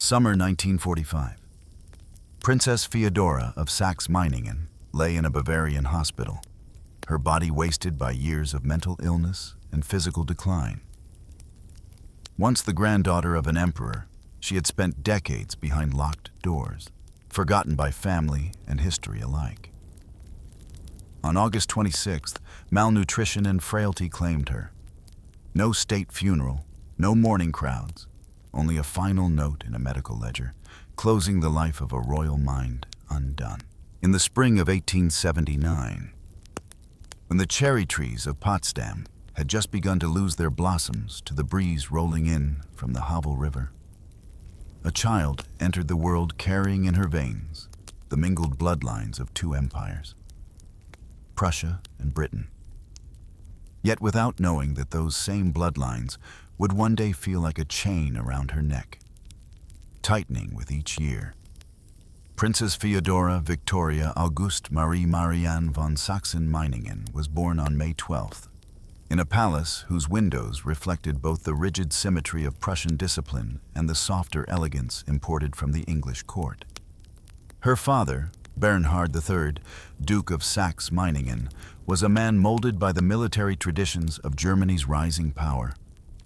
Summer 1945. Princess Feodora of Saxe-Meiningen lay in a Bavarian hospital, her body wasted by years of mental illness and physical decline. Once the granddaughter of an emperor, she had spent decades behind locked doors, forgotten by family and history alike. On August 26th, malnutrition and frailty claimed her. No state funeral, no mourning crowds, only a final note in a medical ledger, closing the life of a royal mind undone. In the spring of 1879, when the cherry trees of Potsdam had just begun to lose their blossoms to the breeze rolling in from the Havel River, a child entered the world carrying in her veins the mingled bloodlines of two empires, Prussia and Britain. Yet without knowing that those same bloodlines would one day feel like a chain around her neck, tightening with each year. Princess Feodora Victoria Auguste Marie Marianne von Saxe-Meiningen was born on May 12th, in a palace whose windows reflected both the rigid symmetry of Prussian discipline and the softer elegance imported from the English court. Her father, Bernhard III, Duke of Saxe-Meiningen, was a man molded by the military traditions of Germany's rising power,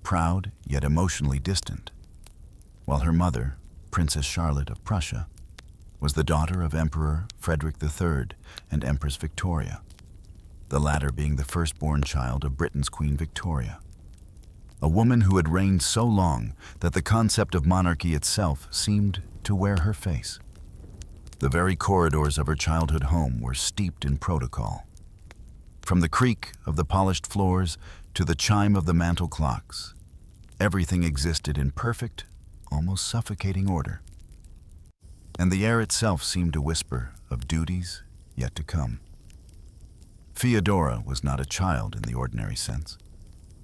proud yet emotionally distant, while her mother, Princess Charlotte of Prussia, was the daughter of Emperor Frederick III and Empress Victoria, the latter being the firstborn child of Britain's Queen Victoria, a woman who had reigned so long that the concept of monarchy itself seemed to wear her face. The very corridors of her childhood home were steeped in protocol. From the creak of the polished floors to the chime of the mantel clocks, everything existed in perfect, almost suffocating order. And the air itself seemed to whisper of duties yet to come. Feodora was not a child in the ordinary sense,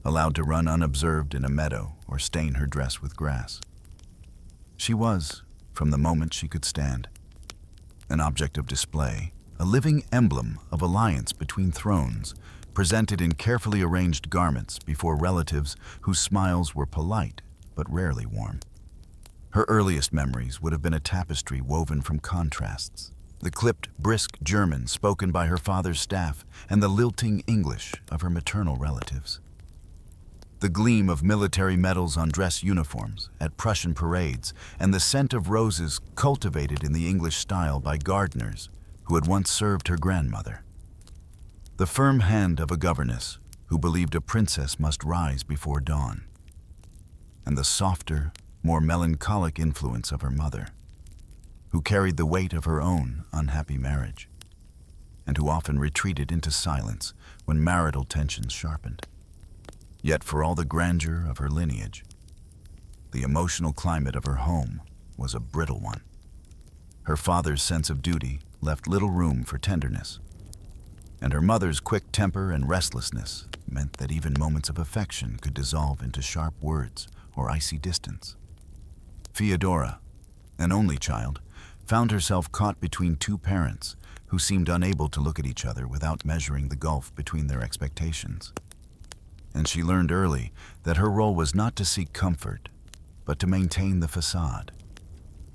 allowed to run unobserved in a meadow or stain her dress with grass. She was, from the moment she could stand, an object of display, a living emblem of alliance between thrones, presented in carefully arranged garments before relatives whose smiles were polite but rarely warm. Her earliest memories would have been a tapestry woven from contrasts, the clipped, brisk German spoken by her father's staff and the lilting English of her maternal relatives. The gleam of military medals on dress uniforms at Prussian parades and the scent of roses cultivated in the English style by gardeners who had once served her grandmother. The firm hand of a governess who believed a princess must rise before dawn, and the softer, more melancholic influence of her mother, who carried the weight of her own unhappy marriage, and who often retreated into silence when marital tensions sharpened. Yet for all the grandeur of her lineage, the emotional climate of her home was a brittle one. Her father's sense of duty left little room for tenderness, and her mother's quick temper and restlessness meant that even moments of affection could dissolve into sharp words or icy distance. Feodora, an only child, found herself caught between two parents who seemed unable to look at each other without measuring the gulf between their expectations. And she learned early that her role was not to seek comfort, but to maintain the facade.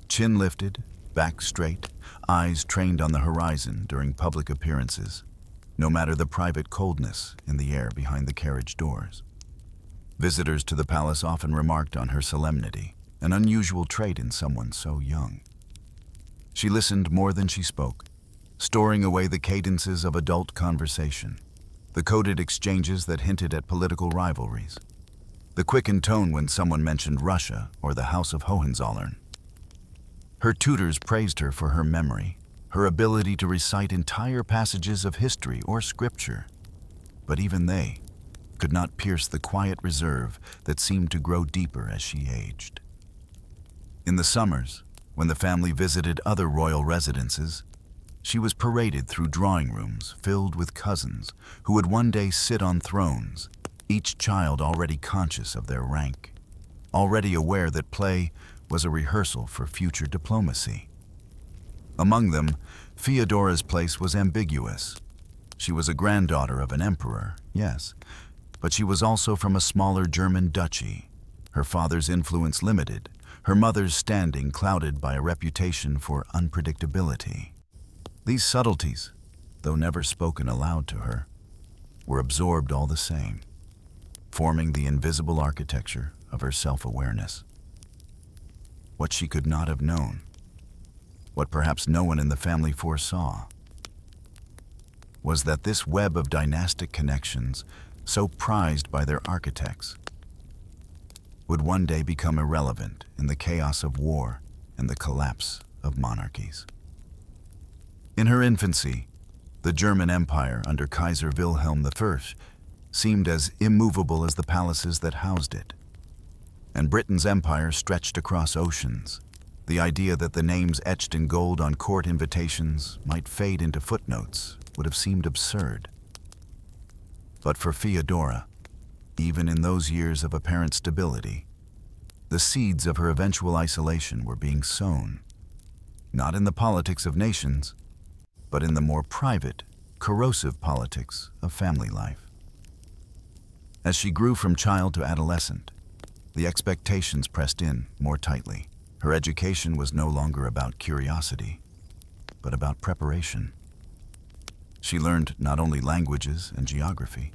Chin lifted, back straight, eyes trained on the horizon during public appearances, no matter the private coldness in the air behind the carriage doors. Visitors to the palace often remarked on her solemnity, an unusual trait in someone so young. She listened more than she spoke, storing away the cadences of adult conversation, the coded exchanges that hinted at political rivalries, the quickened tone when someone mentioned Russia or the House of Hohenzollern. Her tutors praised her for her memory, her ability to recite entire passages of history or scripture, but even they could not pierce the quiet reserve that seemed to grow deeper as she aged. In the summers, when the family visited other royal residences, she was paraded through drawing rooms filled with cousins who would one day sit on thrones, each child already conscious of their rank, already aware that play was a rehearsal for future diplomacy. Among them, Feodora's place was ambiguous. She was a granddaughter of an emperor, yes, but she was also from a smaller German duchy, her father's influence limited, her mother's standing clouded by a reputation for unpredictability. These subtleties, though never spoken aloud to her, were absorbed all the same, forming the invisible architecture of her self-awareness. What she could not have known, what perhaps no one in the family foresaw, was that this web of dynastic connections, so prized by their architects, would one day become irrelevant in the chaos of war and the collapse of monarchies. In her infancy, the German Empire under Kaiser Wilhelm I seemed as immovable as the palaces that housed it. And Britain's empire stretched across oceans. The idea that the names etched in gold on court invitations might fade into footnotes would have seemed absurd. But for Feodora, even in those years of apparent stability, the seeds of her eventual isolation were being sown, not in the politics of nations, but in the more private, corrosive politics of family life. As she grew from child to adolescent, the expectations pressed in more tightly. Her education was no longer about curiosity, but about preparation. She learned not only languages and geography,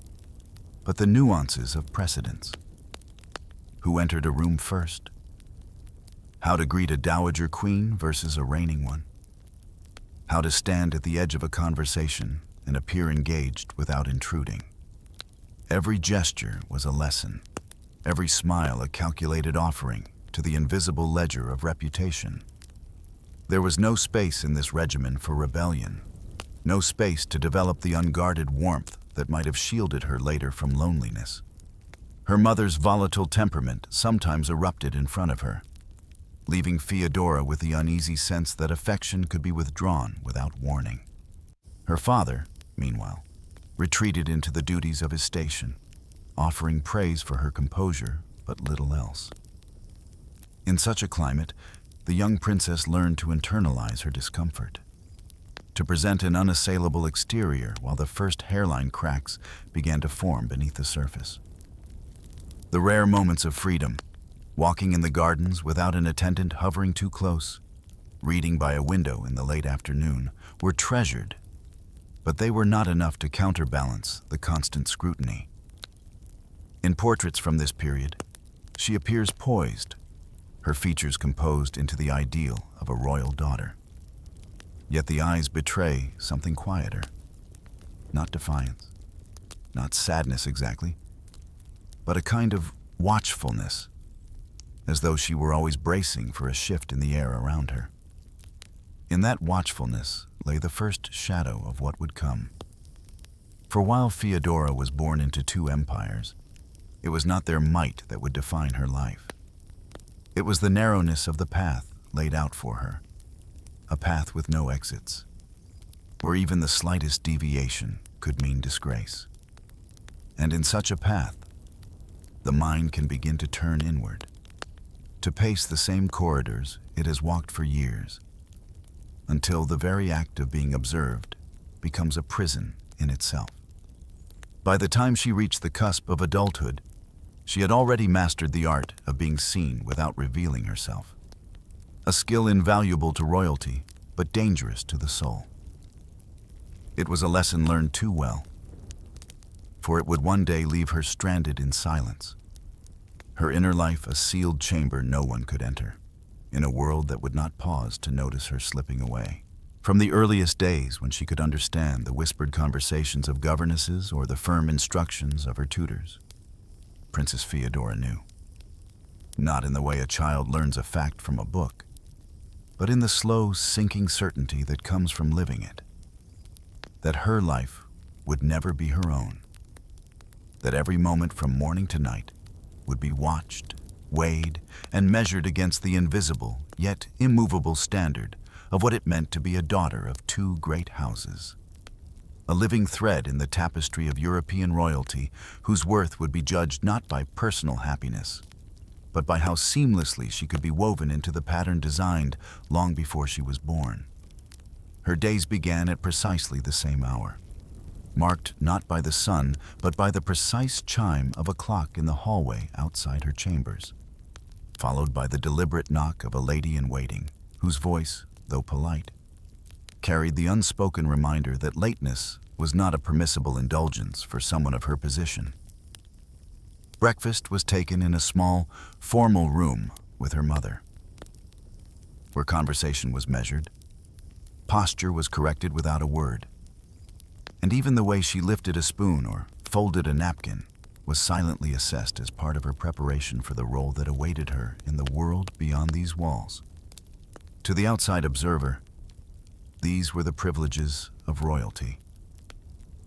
but the nuances of precedence. Who entered a room first? How to greet a dowager queen versus a reigning one? How to stand at the edge of a conversation and appear engaged without intruding. Every gesture was a lesson, every smile a calculated offering to the invisible ledger of reputation. There was no space in this regimen for rebellion, no space to develop the unguarded warmth that might have shielded her later from loneliness. Her mother's volatile temperament sometimes erupted in front of her, leaving Feodora with the uneasy sense that affection could be withdrawn without warning. Her father, meanwhile, retreated into the duties of his station, offering praise for her composure, but little else. In such a climate, the young princess learned to internalize her discomfort, to present an unassailable exterior while the first hairline cracks began to form beneath the surface. The rare moments of freedom, walking in the gardens without an attendant hovering too close, reading by a window in the late afternoon, were treasured, but they were not enough to counterbalance the constant scrutiny. In portraits from this period, she appears poised, her features composed into the ideal of a royal daughter. Yet the eyes betray something quieter, not defiance, not sadness exactly, but a kind of watchfulness, as though she were always bracing for a shift in the air around her. In that watchfulness lay the first shadow of what would come. For while Feodora was born into two empires, it was not their might that would define her life. It was the narrowness of the path laid out for her, a path with no exits, where even the slightest deviation could mean disgrace. And in such a path, the mind can begin to turn inward, to pace the same corridors it has walked for years, until the very act of being observed becomes a prison in itself. By the time she reached the cusp of adulthood, she had already mastered the art of being seen without revealing herself, a skill invaluable to royalty, but dangerous to the soul. It was a lesson learned too well, for it would one day leave her stranded in silence, her inner life a sealed chamber no one could enter, in a world that would not pause to notice her slipping away. From the earliest days when she could understand the whispered conversations of governesses or the firm instructions of her tutors, Princess Feodora knew. Not in the way a child learns a fact from a book, but in the slow, sinking certainty that comes from living it, that her life would never be her own, that every moment from morning to night would be watched, weighed, and measured against the invisible yet immovable standard of what it meant to be a daughter of two great houses, a living thread in the tapestry of European royalty whose worth would be judged not by personal happiness, but by how seamlessly she could be woven into the pattern designed long before she was born. Her days began at precisely the same hour, marked not by the sun, but by the precise chime of a clock in the hallway outside her chambers. followed by the deliberate knock of a lady-in-waiting, whose voice, though polite, carried the unspoken reminder that lateness was not a permissible indulgence for someone of her position. Breakfast was taken in a small, formal room with her mother, where conversation was measured, posture was corrected without a word, and even the way she lifted a spoon or folded a napkin was silently assessed as part of her preparation for the role that awaited her in the world beyond these walls. To the outside observer, these were the privileges of royalty.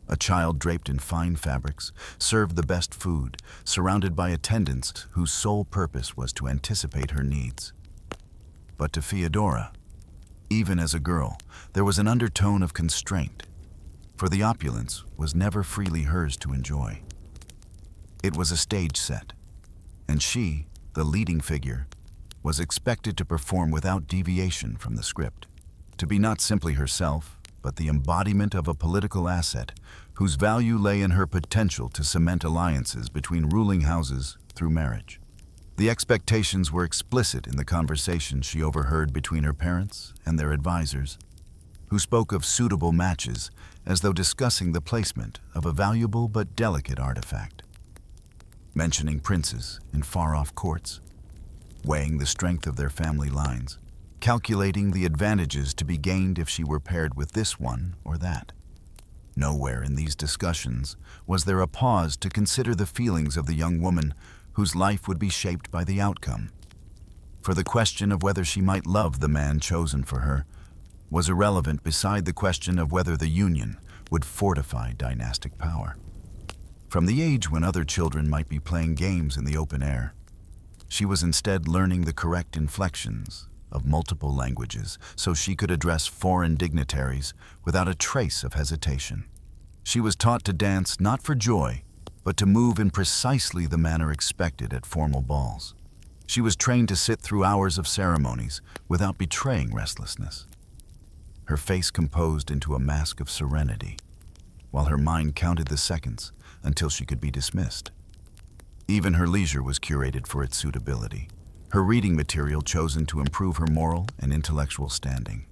A child draped in fine fabrics, served the best food, surrounded by attendants whose sole purpose was to anticipate her needs. But to Feodora, even as a girl, there was an undertone of constraint, for the opulence was never freely hers to enjoy. It was a stage set, and she, the leading figure, was expected to perform without deviation from the script, to be not simply herself, but the embodiment of a political asset whose value lay in her potential to cement alliances between ruling houses through marriage. The expectations were explicit in the conversation she overheard between her parents and their advisors, who spoke of suitable matches as though discussing the placement of a valuable but delicate artifact, mentioning princes in far-off courts, weighing the strength of their family lines, calculating the advantages to be gained if she were paired with this one or that. Nowhere in these discussions was there a pause to consider the feelings of the young woman whose life would be shaped by the outcome. For the question of whether she might love the man chosen for her was irrelevant beside the question of whether the union would fortify dynastic power. From the age when other children might be playing games in the open air, she was instead learning the correct inflections of multiple languages so she could address foreign dignitaries without a trace of hesitation. She was taught to dance not for joy, but to move in precisely the manner expected at formal balls. She was trained to sit through hours of ceremonies without betraying restlessness, her face composed into a mask of serenity, while her mind counted the seconds until she could be dismissed. Even her leisure was curated for its suitability, her reading material chosen to improve her moral and intellectual standing,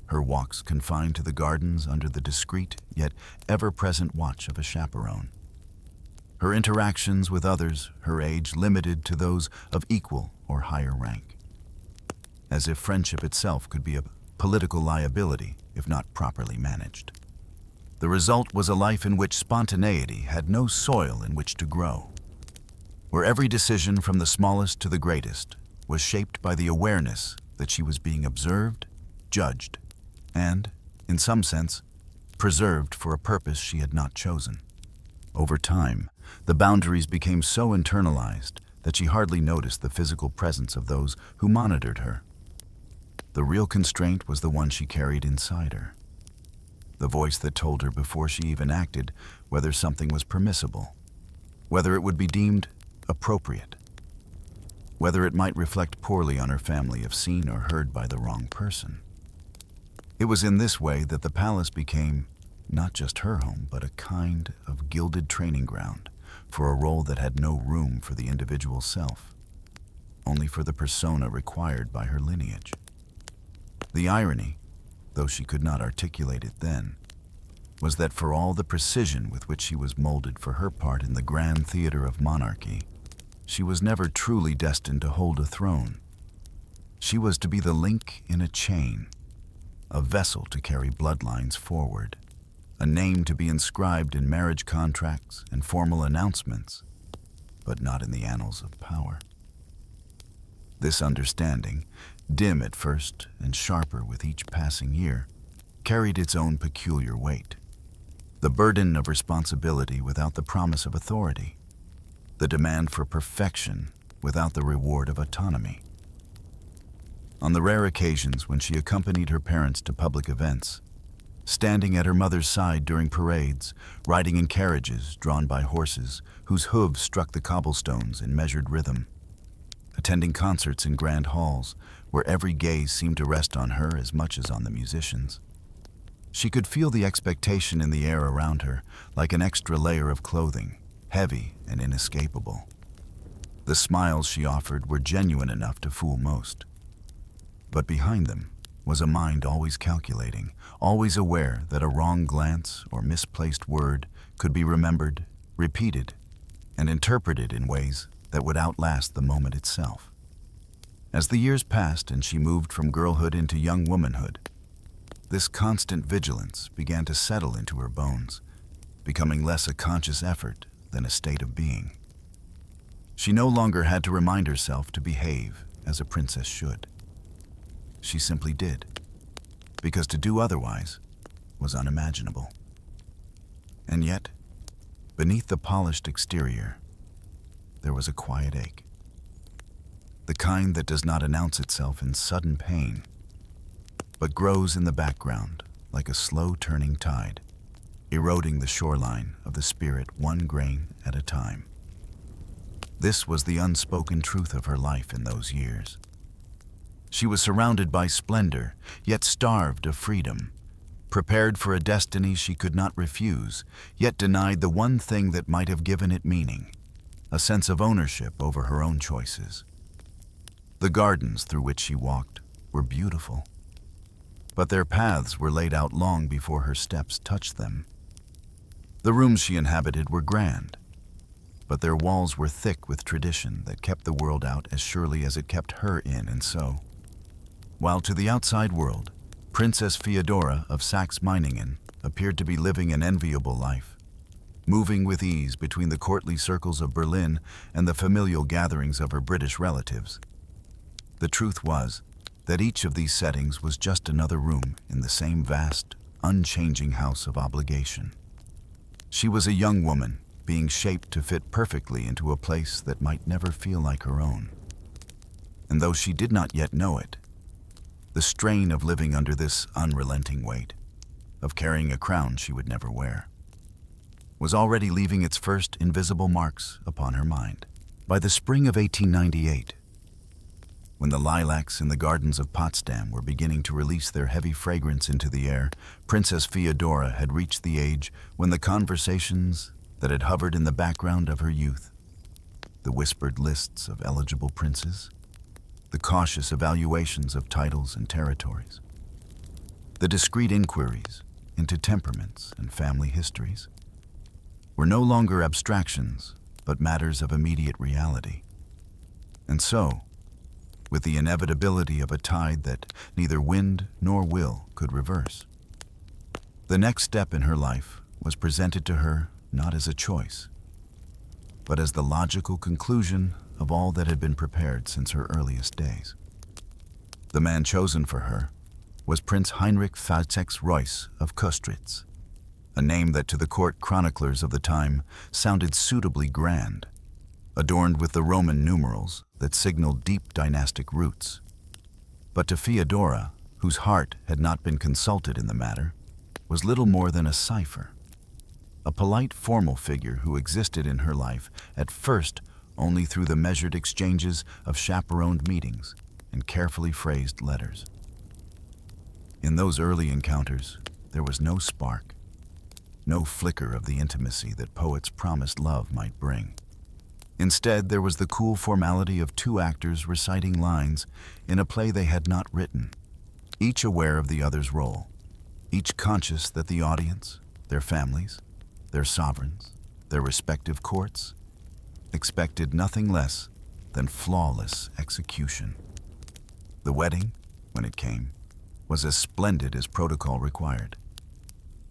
her walks confined to the gardens under the discreet yet ever-present watch of a chaperone, her interactions with others her age limited to those of equal or higher rank, as if friendship itself could be a political liability if not properly managed. The result was a life in which spontaneity had no soil in which to grow, where every decision from the smallest to the greatest was shaped by the awareness that she was being observed, judged, and, in some sense, preserved for a purpose she had not chosen. Over time, the boundaries became so internalized that she hardly noticed the physical presence of those who monitored her. The real constraint was the one she carried inside her, the voice that told her before she even acted whether something was permissible, whether it would be deemed appropriate, whether it might reflect poorly on her family if seen or heard by the wrong person. It was in this way that the palace became not just her home, but a kind of gilded training ground for a role that had no room for the individual self, only for the persona required by her lineage. The irony, though she could not articulate it then, was that for all the precision with which she was molded for her part in the grand theater of monarchy, she was never truly destined to hold a throne. She was to be the link in a chain, a vessel to carry bloodlines forward, a name to be inscribed in marriage contracts and formal announcements, but not in the annals of power. This understanding, dim at first and sharper with each passing year, carried its own peculiar weight. The burden of responsibility without the promise of authority, the demand for perfection without the reward of autonomy. On the rare occasions when she accompanied her parents to public events, standing at her mother's side during parades, riding in carriages drawn by horses whose hooves struck the cobblestones in measured rhythm, attending concerts in grand halls where every gaze seemed to rest on her as much as on the musicians, she could feel the expectation in the air around her like an extra layer of clothing, heavy and inescapable. The smiles she offered were genuine enough to fool most. But behind them was a mind always calculating, always aware that a wrong glance or misplaced word could be remembered, repeated, and interpreted in ways that would outlast the moment itself. As the years passed and she moved from girlhood into young womanhood, this constant vigilance began to settle into her bones, becoming less a conscious effort than a state of being. She no longer had to remind herself to behave as a princess should. She simply did, because to do otherwise was unimaginable. And yet, beneath the polished exterior, there was a quiet ache. The kind that does not announce itself in sudden pain, but grows in the background like a slow-turning tide, eroding the shoreline of the spirit one grain at a time. This was the unspoken truth of her life in those years. She was surrounded by splendor, yet starved of freedom, prepared for a destiny she could not refuse, yet denied the one thing that might have given it meaning, a sense of ownership over her own choices. The gardens through which she walked were beautiful, but their paths were laid out long before her steps touched them. The rooms she inhabited were grand, but their walls were thick with tradition that kept the world out as surely as it kept her in, and so, while to the outside world, Princess Feodora of Saxe-Meiningen appeared to be living an enviable life, moving with ease between the courtly circles of Berlin and the familial gatherings of her British relatives. The truth was that each of these settings was just another room in the same vast, unchanging house of obligation. She was a young woman, being shaped to fit perfectly into a place that might never feel like her own. And though she did not yet know it, the strain of living under this unrelenting weight, of carrying a crown she would never wear, was already leaving its first invisible marks upon her mind. By the spring of 1898, when the lilacs in the gardens of Potsdam were beginning to release their heavy fragrance into the air, Princess Feodora had reached the age when the conversations that had hovered in the background of her youth, the whispered lists of eligible princes, the cautious evaluations of titles and territories, the discreet inquiries into temperaments and family histories, were no longer abstractions, but matters of immediate reality. And so, with the inevitability of a tide that neither wind nor will could reverse, the next step in her life was presented to her not as a choice, but as the logical conclusion of all that had been prepared since her earliest days. The man chosen for her was Prince Heinrich Reuss of Köstritz, a name that to the court chroniclers of the time sounded suitably grand, adorned with the Roman numerals that signaled deep dynastic roots. But to Feodora, whose heart had not been consulted in the matter, was little more than a cipher, a polite formal figure who existed in her life at first only through the measured exchanges of chaperoned meetings and carefully phrased letters. In those early encounters, there was no spark, no flicker of the intimacy that poets promised love might bring. Instead, there was the cool formality of two actors reciting lines in a play they had not written, each aware of the other's role, each conscious that the audience, their families, their sovereigns, their respective courts, expected nothing less than flawless execution. The wedding, when it came, was as splendid as protocol required.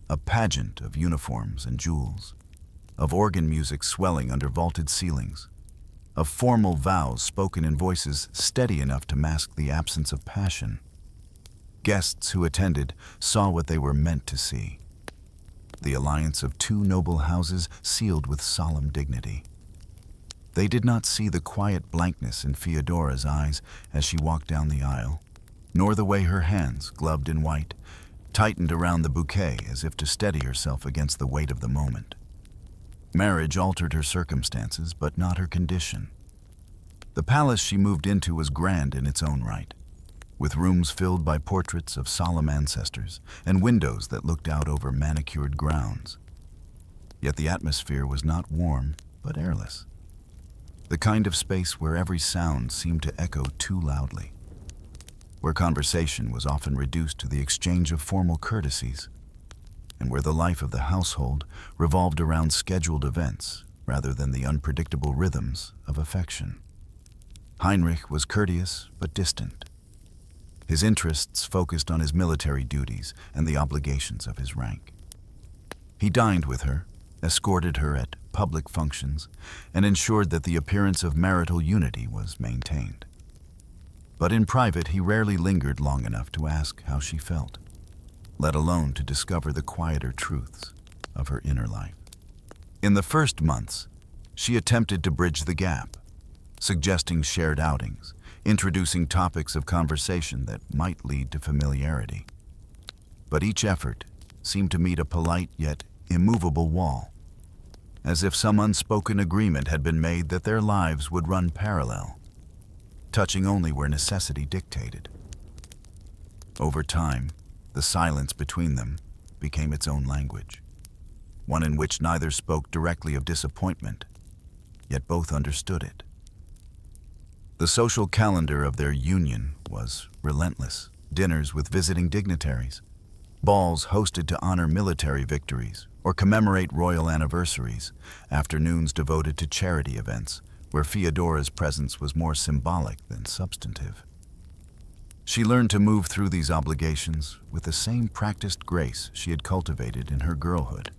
A pageant of uniforms and jewels, of organ music swelling under vaulted ceilings, of formal vows spoken in voices steady enough to mask the absence of passion. Guests who attended saw what they were meant to see: the alliance of two noble houses sealed with solemn dignity. They did not see the quiet blankness in Feodora's eyes as she walked down the aisle, nor the way her hands, gloved in white, tightened around the bouquet as if to steady herself against the weight of the moment. Marriage altered her circumstances, but not her condition. The palace she moved into was grand in its own right, with rooms filled by portraits of solemn ancestors and windows that looked out over manicured grounds. Yet the atmosphere was not warm, but airless. the kind of space where every sound seemed to echo too loudly, where conversation was often reduced to the exchange of formal courtesies, and where the life of the household revolved around scheduled events rather than the unpredictable rhythms of affection. Heinrich was courteous but distant. His interests focused on his military duties and the obligations of his rank. He dined with her, escorted her at public functions, and ensured that the appearance of marital unity was maintained. But in private, he rarely lingered long enough to ask how she felt, let alone to discover the quieter truths of her inner life. In the first months, she attempted to bridge the gap, suggesting shared outings, introducing topics of conversation that might lead to familiarity. But each effort seemed to meet a polite yet immovable wall, as if some unspoken agreement had been made that their lives would run parallel, touching only where necessity dictated. Over time, the silence between them became its own language, one in which neither spoke directly of disappointment, yet both understood it. The social calendar of their union was relentless. Dinners with visiting dignitaries, balls hosted to honor military victories or commemorate royal anniversaries, afternoons devoted to charity events where Feodora's presence was more symbolic than substantive. She learned to move through these obligations with the same practiced grace she had cultivated in her girlhood,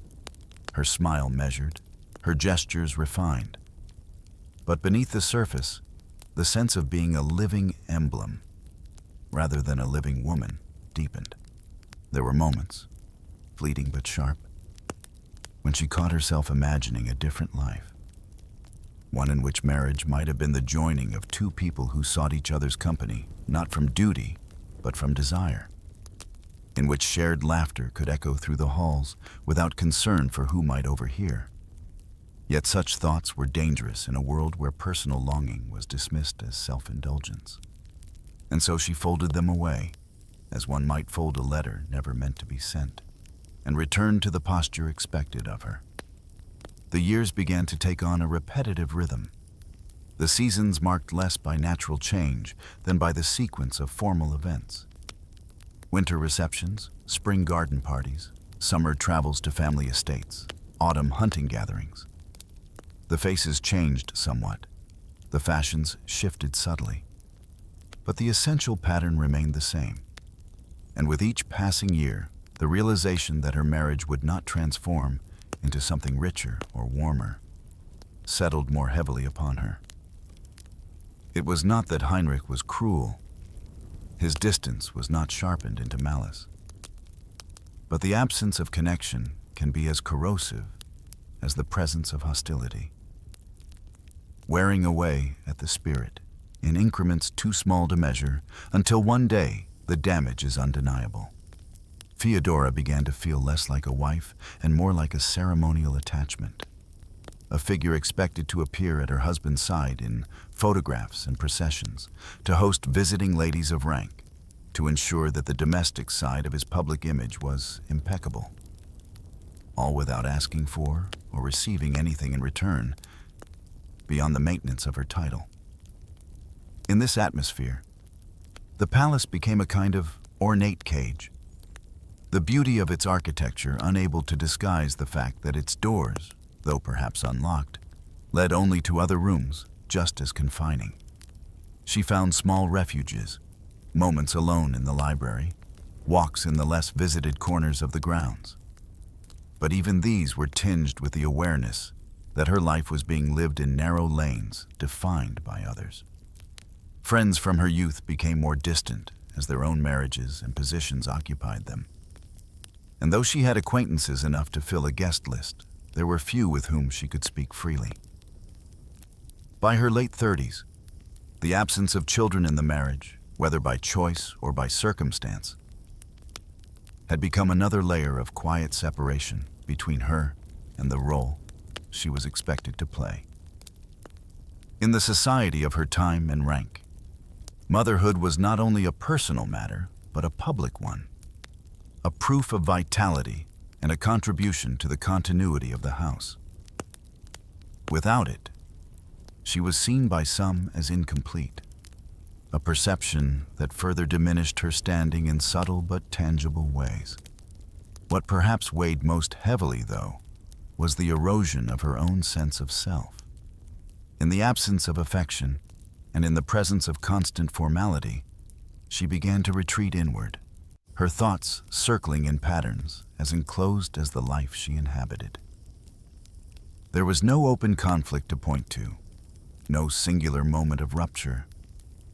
her smile measured, her gestures refined. But beneath the surface, the sense of being a living emblem, rather than a living woman, deepened. There were moments, fleeting but sharp, when she caught herself imagining a different life, one in which marriage might have been the joining of two people who sought each other's company, not from duty, but from desire, in which shared laughter could echo through the halls without concern for who might overhear. Yet such thoughts were dangerous in a world where personal longing was dismissed as self-indulgence. And so she folded them away, as one might fold a letter never meant to be sent, and returned to the posture expected of her. The years began to take on a repetitive rhythm. The seasons marked less by natural change than by the sequence of formal events. Winter receptions, spring garden parties, summer travels to family estates, autumn hunting gatherings. The faces changed somewhat. The fashions shifted subtly. But the essential pattern remained the same. And with each passing year, the realization that her marriage would not transform into something richer or warmer settled more heavily upon her. It was not that Heinrich was cruel. His distance was not sharpened into malice. But the absence of connection can be as corrosive as the presence of hostility, wearing away at the spirit in increments too small to measure until one day the damage is undeniable. Feodora began to feel less like a wife and more like a ceremonial attachment, a figure expected to appear at her husband's side in photographs and processions, to host visiting ladies of rank, to ensure that the domestic side of his public image was impeccable, all without asking for or receiving anything in return beyond the maintenance of her title. In this atmosphere, the palace became a kind of ornate cage, the beauty of its architecture unable to disguise the fact that its doors, though perhaps unlocked, led only to other rooms just as confining. She found small refuges, moments alone in the library, walks in the less visited corners of the grounds. But even these were tinged with the awareness that her life was being lived in narrow lanes defined by others. Friends from her youth became more distant as their own marriages and positions occupied them. And though she had acquaintances enough to fill a guest list, there were few with whom she could speak freely. By her late 30s, the absence of children in the marriage, whether by choice or by circumstance, had become another layer of quiet separation between her and the role she was expected to play. In the society of her time and rank, motherhood was not only a personal matter, but a public one, a proof of vitality and a contribution to the continuity of the house. Without it, she was seen by some as incomplete, a perception that further diminished her standing in subtle but tangible ways. What perhaps weighed most heavily, though, was the erosion of her own sense of self. In the absence of affection, and in the presence of constant formality, she began to retreat inward, her thoughts circling in patterns as enclosed as the life she inhabited. There was no open conflict to point to, no singular moment of rupture,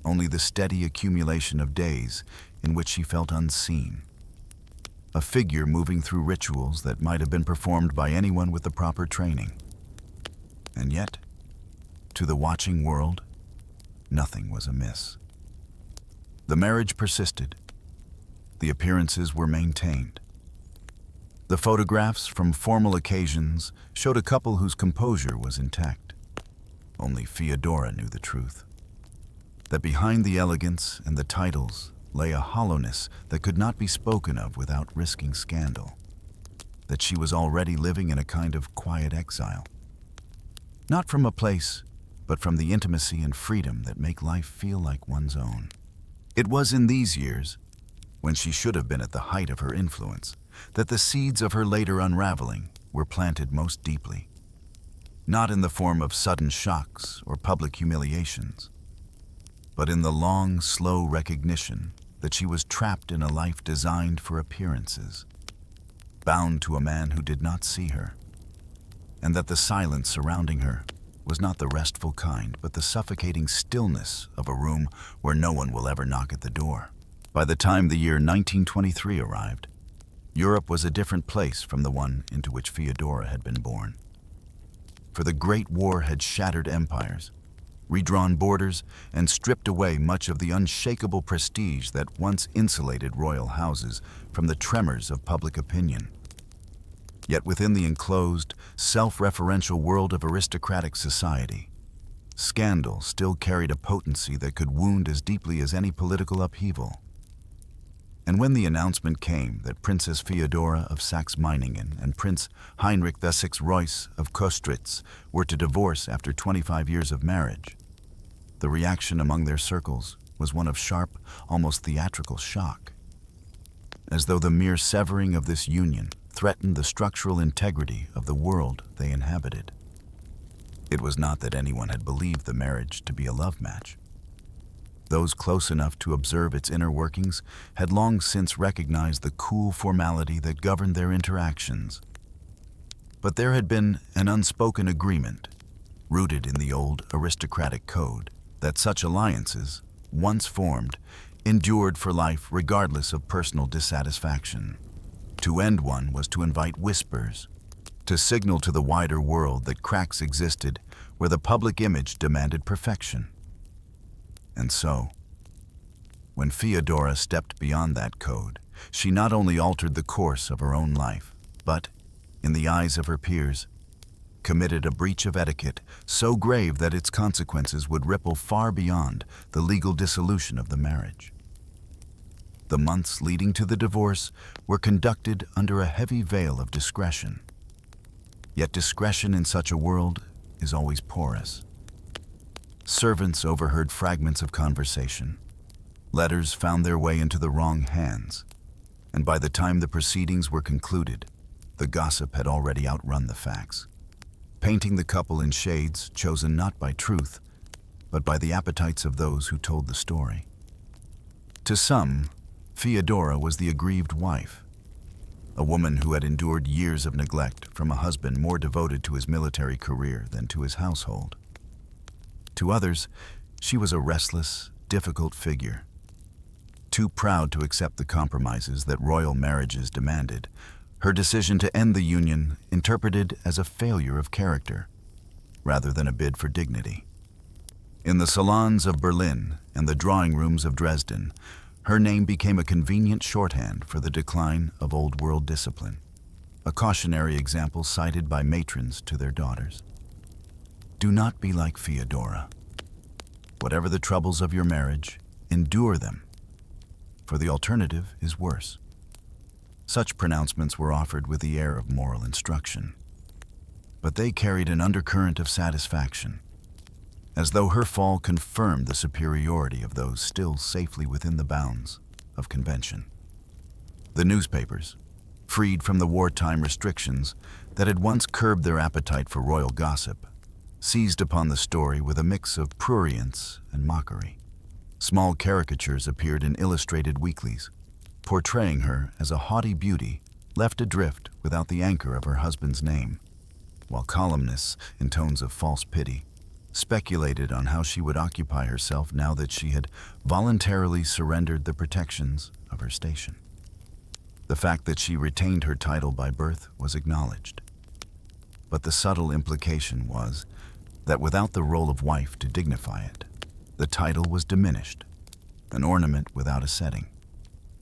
only the steady accumulation of days in which she felt unseen, a figure moving through rituals that might have been performed by anyone with the proper training. And yet, to the watching world, nothing was amiss. The marriage persisted. The appearances were maintained. The photographs from formal occasions showed a couple whose composure was intact. Only Feodora knew the truth, that behind the elegance and the titles lay a hollowness that could not be spoken of without risking scandal, that she was already living in a kind of quiet exile, not from a place, but from the intimacy and freedom that make life feel like one's own. It was in these years, when she should have been at the height of her influence, that the seeds of her later unraveling were planted most deeply, not in the form of sudden shocks or public humiliations, but in the long, slow recognition that she was trapped in a life designed for appearances, bound to a man who did not see her, and that the silence surrounding her was not the restful kind, but the suffocating stillness of a room where no one will ever knock at the door. By the time the year 1923 arrived, Europe was a different place from the one into which Feodora had been born. For the Great War had shattered empires, redrawn borders, and stripped away much of the unshakable prestige that once insulated royal houses from the tremors of public opinion. Yet within the enclosed, self-referential world of aristocratic society, scandal still carried a potency that could wound as deeply as any political upheaval. And when the announcement came that Princess Feodora of Saxe-Meiningen and Prince Heinrich VI Reuss of Kostritz were to divorce after 25 years of marriage, the reaction among their circles was one of sharp, almost theatrical shock, as though the mere severing of this union threatened the structural integrity of the world they inhabited. It was not that anyone had believed the marriage to be a love match. Those close enough to observe its inner workings had long since recognized the cool formality that governed their interactions. But there had been an unspoken agreement, rooted in the old aristocratic code, that such alliances, once formed, endured for life regardless of personal dissatisfaction. To end one was to invite whispers, to signal to the wider world that cracks existed where the public image demanded perfection. And so, when Feodora stepped beyond that code, she not only altered the course of her own life, but, in the eyes of her peers, committed a breach of etiquette so grave that its consequences would ripple far beyond the legal dissolution of the marriage. The months leading to the divorce were conducted under a heavy veil of discretion. Yet discretion in such a world is always porous. Servants overheard fragments of conversation. Letters found their way into the wrong hands, and by the time the proceedings were concluded, the gossip had already outrun the facts, painting the couple in shades chosen not by truth, but by the appetites of those who told the story. To some, Feodora was the aggrieved wife, a woman who had endured years of neglect from a husband more devoted to his military career than to his household. To others, she was a restless, difficult figure, too proud to accept the compromises that royal marriages demanded, her decision to end the union interpreted as a failure of character, rather than a bid for dignity. In the salons of Berlin and the drawing rooms of Dresden, her name became a convenient shorthand for the decline of old-world discipline, a cautionary example cited by matrons to their daughters. Do not be like Feodora. Whatever the troubles of your marriage, endure them, for the alternative is worse. Such pronouncements were offered with the air of moral instruction, but they carried an undercurrent of satisfaction. as though her fall confirmed the superiority of those still safely within the bounds of convention. The newspapers, freed from the wartime restrictions that had once curbed their appetite for royal gossip, seized upon the story with a mix of prurience and mockery. Small caricatures appeared in illustrated weeklies, portraying her as a haughty beauty left adrift without the anchor of her husband's name, while columnists, in tones of false pity, speculated on how she would occupy herself now that she had voluntarily surrendered the protections of her station. The fact that she retained her title by birth was acknowledged, but the subtle implication was that without the role of wife to dignify it, the title was diminished, an ornament without a setting.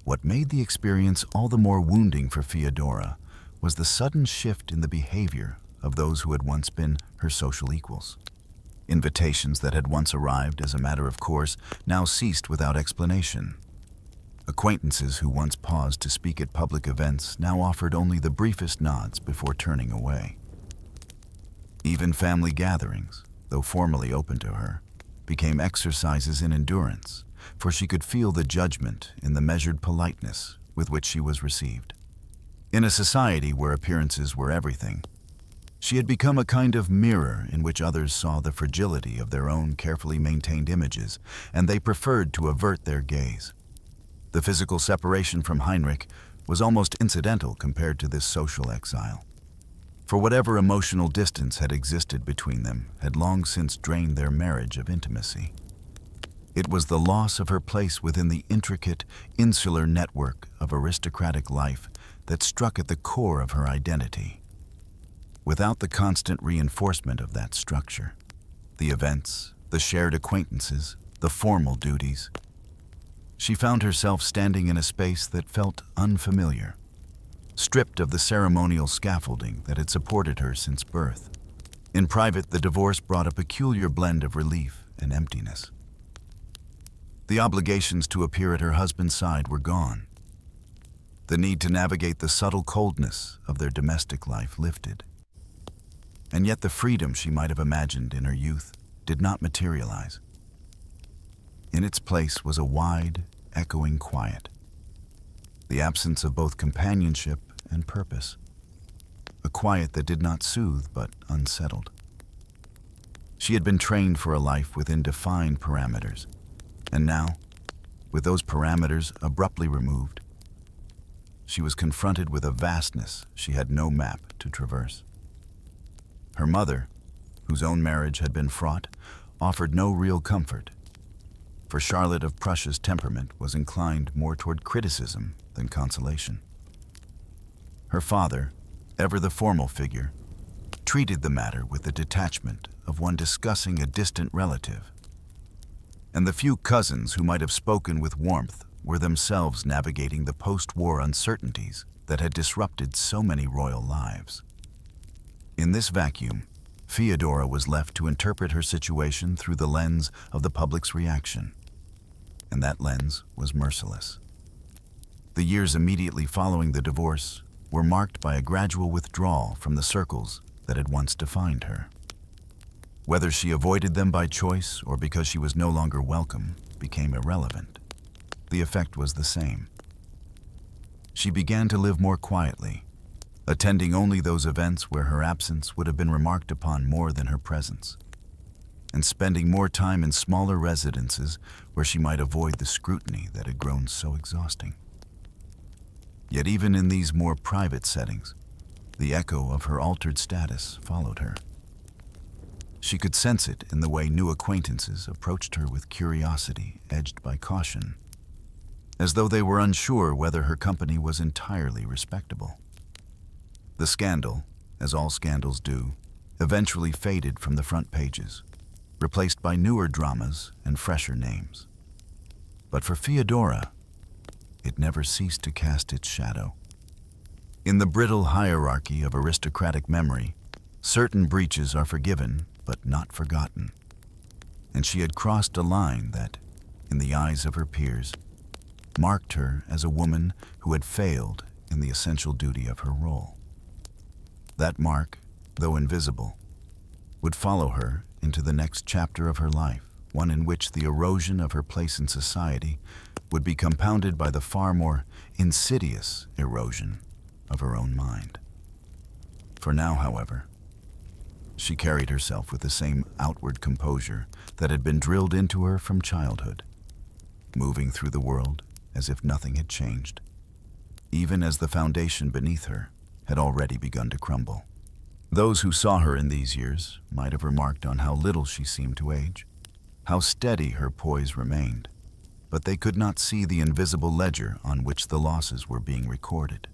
What made the experience all the more wounding for Feodora was the sudden shift in the behavior of those who had once been her social equals. Invitations that had once arrived as a matter of course now ceased without explanation. Acquaintances who once paused to speak at public events now offered only the briefest nods before turning away. Even family gatherings, though formally open to her, became exercises in endurance, for she could feel the judgment in the measured politeness with which she was received. In a society where appearances were everything, she had become a kind of mirror in which others saw the fragility of their own carefully maintained images, and they preferred to avert their gaze. The physical separation from Heinrich was almost incidental compared to this social exile, for whatever emotional distance had existed between them had long since drained their marriage of intimacy. It was the loss of her place within the intricate, insular network of aristocratic life that struck at the core of her identity. Without the constant reinforcement of that structure, the events, the shared acquaintances, the formal duties, she found herself standing in a space that felt unfamiliar, stripped of the ceremonial scaffolding that had supported her since birth. In private, the divorce brought a peculiar blend of relief and emptiness. The obligations to appear at her husband's side were gone. The need to navigate the subtle coldness of their domestic life lifted. And yet the freedom she might have imagined in her youth did not materialize. In its place was a wide, echoing quiet, the absence of both companionship and purpose, a quiet that did not soothe but unsettled. She had been trained for a life within defined parameters, and now, with those parameters abruptly removed, she was confronted with a vastness she had no map to traverse. Her mother, whose own marriage had been fraught, offered no real comfort, for Charlotte of Prussia's temperament was inclined more toward criticism than consolation. Her father, ever the formal figure, treated the matter with the detachment of one discussing a distant relative, and the few cousins who might have spoken with warmth were themselves navigating the post-war uncertainties that had disrupted so many royal lives. In this vacuum, Feodora was left to interpret her situation through the lens of the public's reaction, and that lens was merciless. The years immediately following the divorce were marked by a gradual withdrawal from the circles that had once defined her. Whether she avoided them by choice or because she was no longer welcome became irrelevant. The effect was the same. She began to live more quietly, attending only those events where her absence would have been remarked upon more than her presence, and spending more time in smaller residences where she might avoid the scrutiny that had grown so exhausting. Yet even in these more private settings, the echo of her altered status followed her. She could sense it in the way new acquaintances approached her with curiosity edged by caution, as though they were unsure whether her company was entirely respectable. The scandal, as all scandals do, eventually faded from the front pages, replaced by newer dramas and fresher names. But for Feodora, it never ceased to cast its shadow. In the brittle hierarchy of aristocratic memory, certain breaches are forgiven but not forgotten, and she had crossed a line that, in the eyes of her peers, marked her as a woman who had failed in the essential duty of her role. That mark, though invisible, would follow her into the next chapter of her life, one in which the erosion of her place in society would be compounded by the far more insidious erosion of her own mind. For now, however, she carried herself with the same outward composure that had been drilled into her from childhood, moving through the world as if nothing had changed, even as the foundation beneath her had already begun to crumble. Those who saw her in these years might have remarked on how little she seemed to age, how steady her poise remained, but they could not see the invisible ledger on which the losses were being recorded.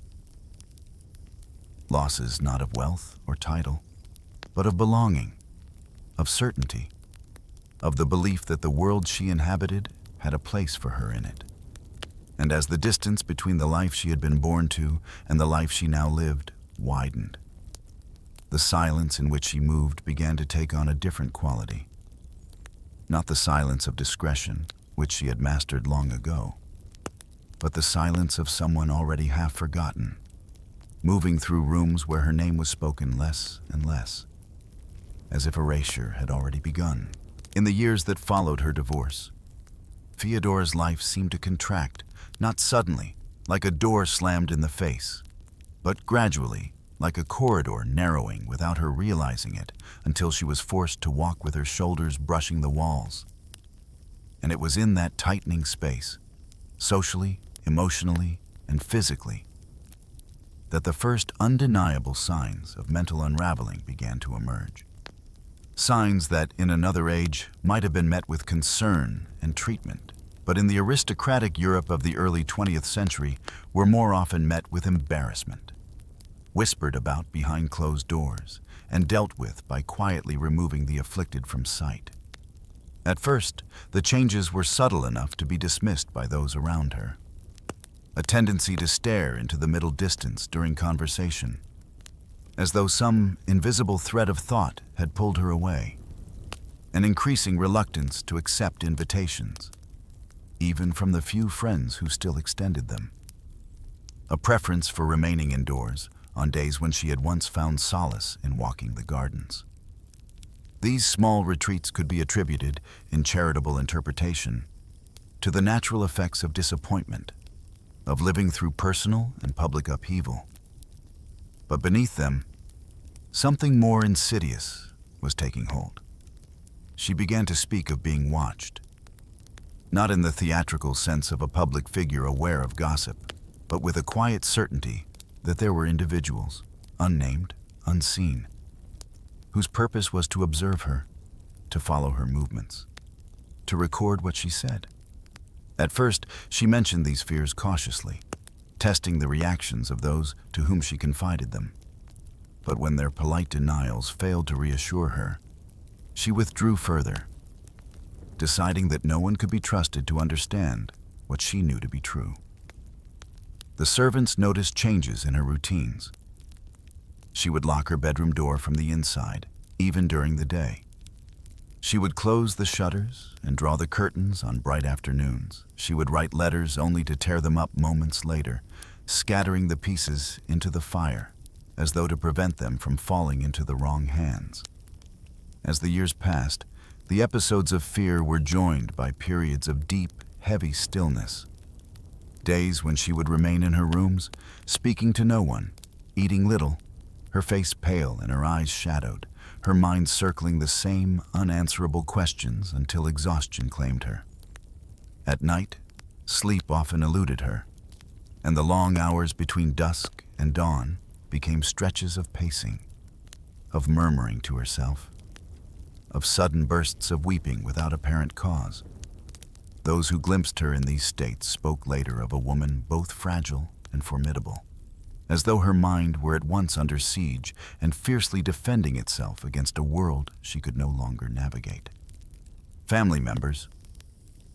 Losses not of wealth or title, but of belonging, of certainty, of the belief that the world she inhabited had a place for her in it. And as the distance between the life she had been born to and the life she now lived widened, the silence in which she moved began to take on a different quality. Not the silence of discretion, which she had mastered long ago, but the silence of someone already half forgotten, moving through rooms where her name was spoken less and less, as if erasure had already begun. In the years that followed her divorce, Feodora's life seemed to contract, not suddenly, like a door slammed in the face, but gradually, like a corridor narrowing without her realizing it, until she was forced to walk with her shoulders brushing the walls. And it was in that tightening space, socially, emotionally, and physically, that the first undeniable signs of mental unraveling began to emerge. Signs that, in another age, might have been met with concern and treatment, but in the aristocratic Europe of the early 20th century were more often met with embarrassment, whispered about behind closed doors, and dealt with by quietly removing the afflicted from sight. At first, the changes were subtle enough to be dismissed by those around her. A tendency to stare into the middle distance during conversation, as though some invisible thread of thought had pulled her away. An increasing reluctance to accept invitations, even from the few friends who still extended them. A preference for remaining indoors on days when she had once found solace in walking the gardens. These small retreats could be attributed, in charitable interpretation, to the natural effects of disappointment, of living through personal and public upheaval. But beneath them, something more insidious was taking hold. She began to speak of being watched, not in the theatrical sense of a public figure aware of gossip, but with a quiet certainty that there were individuals, unnamed, unseen, whose purpose was to observe her, to follow her movements, to record what she said. At first, she mentioned these fears cautiously, testing the reactions of those to whom she confided them. But when their polite denials failed to reassure her, she withdrew further, deciding that no one could be trusted to understand what she knew to be true. The servants noticed changes in her routines. She would lock her bedroom door from the inside, even during the day. She would close the shutters and draw the curtains on bright afternoons. She would write letters only to tear them up moments later, scattering the pieces into the fire, as though to prevent them from falling into the wrong hands. As the years passed, the episodes of fear were joined by periods of deep, heavy stillness. Days when she would remain in her rooms, speaking to no one, eating little, her face pale and her eyes shadowed, her mind circling the same unanswerable questions until exhaustion claimed her. At night, sleep often eluded her, and the long hours between dusk and dawn became stretches of pacing, of murmuring to herself, of sudden bursts of weeping without apparent cause. Those who glimpsed her in these states spoke later of a woman both fragile and formidable, as though her mind were at once under siege and fiercely defending itself against a world she could no longer navigate. Family members,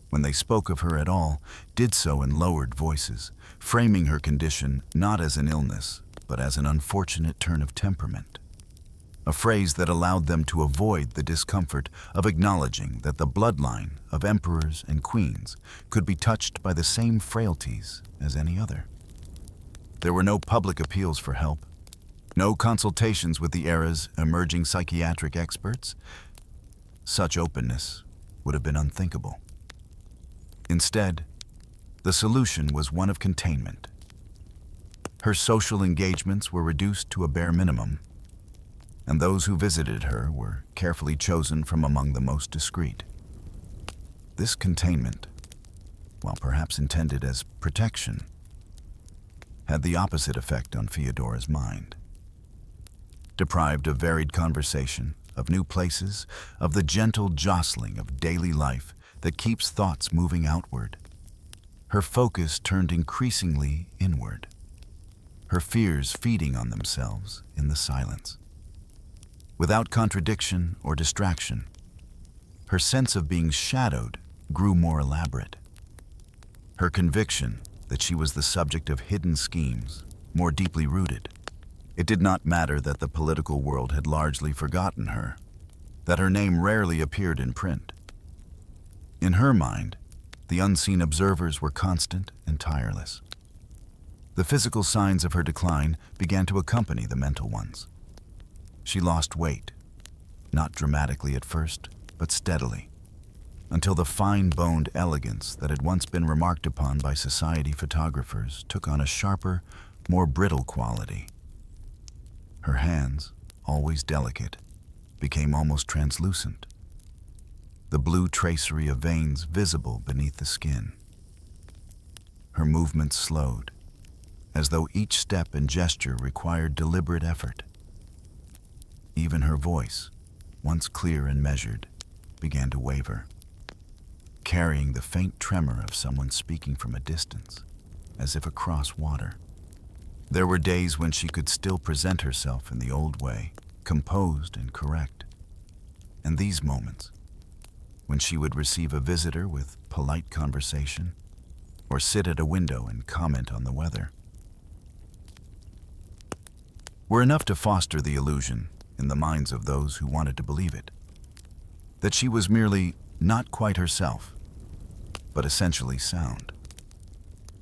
when they spoke of her at all, did so in lowered voices, framing her condition not as an illness, but as an unfortunate turn of temperament. A phrase that allowed them to avoid the discomfort of acknowledging that the bloodline of emperors and queens could be touched by the same frailties as any other. There were no public appeals for help, no consultations with the era's emerging psychiatric experts, such openness would have been unthinkable. Instead, the solution was one of containment. Her social engagements were reduced to a bare minimum, and those who visited her were carefully chosen from among the most discreet. This containment, while perhaps intended as protection, had the opposite effect on Feodora's mind. Deprived of varied conversation, of new places, of the gentle jostling of daily life that keeps thoughts moving outward, her focus turned increasingly inward, her fears feeding on themselves in the silence. Without contradiction or distraction, her sense of being shadowed grew more elaborate. Her conviction that she was the subject of hidden schemes more deeply rooted. It did not matter that the political world had largely forgotten her, that her name rarely appeared in print. In her mind, the unseen observers were constant and tireless. The physical signs of her decline began to accompany the mental ones. She lost weight, not dramatically at first, but steadily, until the fine-boned elegance that had once been remarked upon by society photographers took on a sharper, more brittle quality. Her hands, always delicate, became almost translucent, the blue tracery of veins visible beneath the skin. Her movements slowed, as though each step and gesture required deliberate effort. Even her voice, once clear and measured, began to waver, carrying the faint tremor of someone speaking from a distance, as if across water. There were days when she could still present herself in the old way, composed and correct. And these moments, when she would receive a visitor with polite conversation, or sit at a window and comment on the weather, were enough to foster the illusion in the minds of those who wanted to believe it, that she was merely not quite herself, but essentially sound.